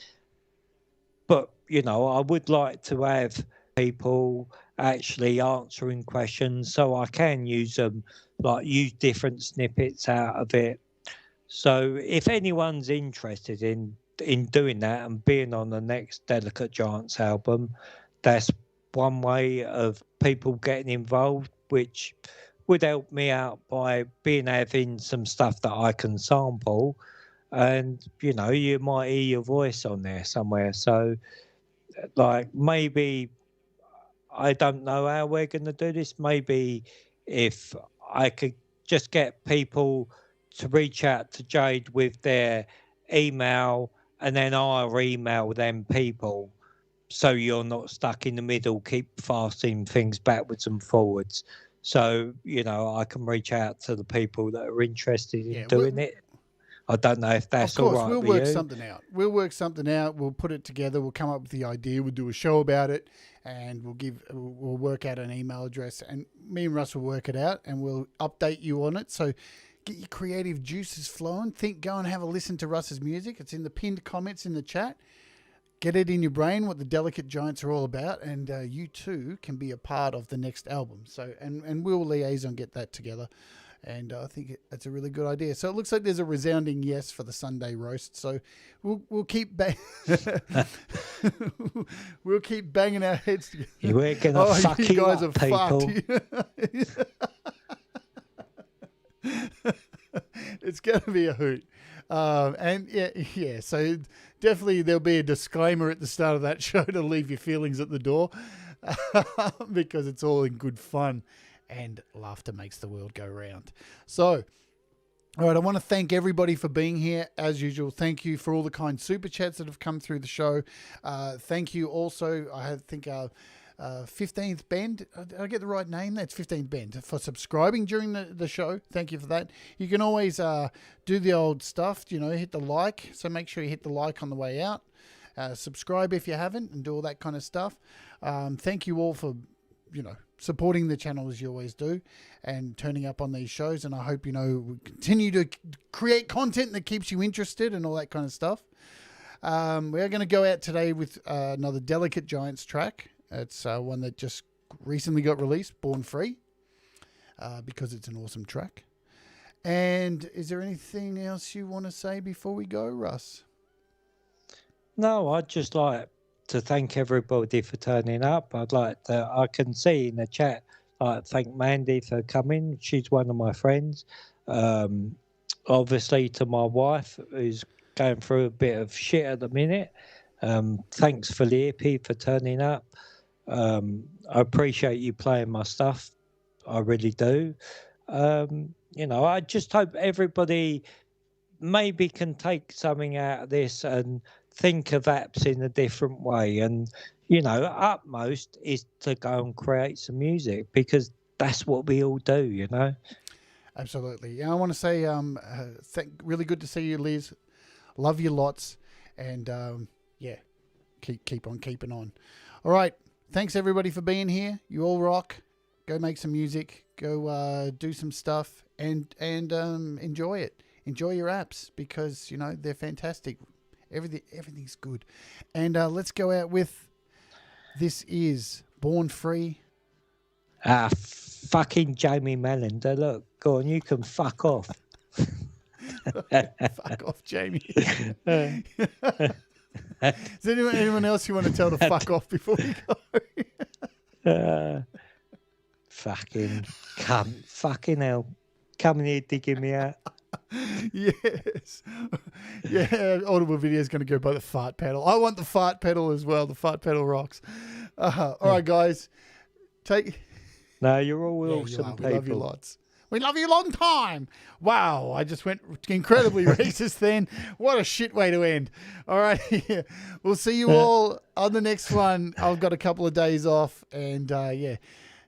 but I would like to have people actually answering questions so I can use them, use different snippets out of it. So, if anyone's interested in doing that and being on the next Delicate Giants album, that's one way of people getting involved, which would help me out by having some stuff that I can sample, and you might hear your voice on there somewhere. So maybe, I don't know how we're going to do this. Maybe if I could just get people to reach out to Jade with their email, and then I'll email them people, so you're not stuck in the middle, keep fasting things backwards and forwards. So, I can reach out to the people that are interested in doing it. I don't know if that's all right. Of course, we'll work something out. We'll put it together. We'll come up with the idea. We'll do a show about it, and we'll work out an email address. And me and Russ will work it out, and we'll update you on it. So get your creative juices flowing. Go and have a listen to Russ's music. It's in the pinned comments in the chat. Get it in your brain what the Delicate Giants are all about, and you too can be a part of the next album. So, and we'll liaison, get that together, and I think that's a really good idea. So it looks like there's a resounding yes for the Sunday roast. So we'll keep we'll keep banging our heads together. We're gonna fuck you guys up, people. It's gonna be a hoot. And yeah. So definitely there'll be a disclaimer at the start of that show to leave your feelings at the door, because it's all in good fun, and laughter makes the world go round. So, all right, I want to thank everybody for being here as usual. Thank you for all the kind super chats that have come through the show. Thank you also. I think 15th Bend, did I get the right name? That's 15th Bend, for subscribing during the show. Thank you for that. You can always do the old stuff, hit the like. So make sure you hit the like on the way out. Subscribe if you haven't, and do all that kind of stuff. Thank you all for, supporting the channel as you always do, and turning up on these shows. And I hope, we continue to create content that keeps you interested and all that kind of stuff. We're going to go out today with another Delicate Giants track. It's one that just recently got released, Born Free, because it's an awesome track. And is there anything else you want to say before we go, Russ? No, I'd just like to thank everybody for turning up. I can see in the chat, thank Mandy for coming. She's one of my friends. Obviously to my wife, who's going through a bit of shit at the minute. Thanks Felipe for turning up. I appreciate you playing my stuff. I really do. I just hope everybody maybe can take something out of this and think of apps in a different way. And, utmost is to go and create some music because that's what we all do. Absolutely. Yeah, I want to say, really good to see you, Liz. Love you lots, and yeah, keep on keeping on. All right, thanks everybody for being here. You all rock. Go make some music. Go do some stuff, and enjoy it. Enjoy your apps because they're fantastic. Everything's good, and let's go out with. This is Born Free. Fucking Jamie Mallender. Look, go on, you can fuck off. Fuck off, Jamie. Is there anyone else you want to tell to fuck off before we go? Fucking cunt. Fucking hell. Coming here digging me out. Yes. Yeah, Audible video is going to go by the fart pedal. I want the fart pedal as well. The fart pedal rocks. All right, guys. No, you're all awesome people. We love you lots. We love you long time. Wow, I just went incredibly racist then. What a shit way to end. All right, we'll see you all on the next one. I've got a couple of days off, and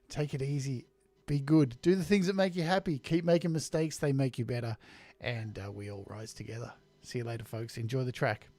take it easy. Be good. Do the things that make you happy. Keep making mistakes. They make you better. And we all rise together. See you later, folks. Enjoy the track.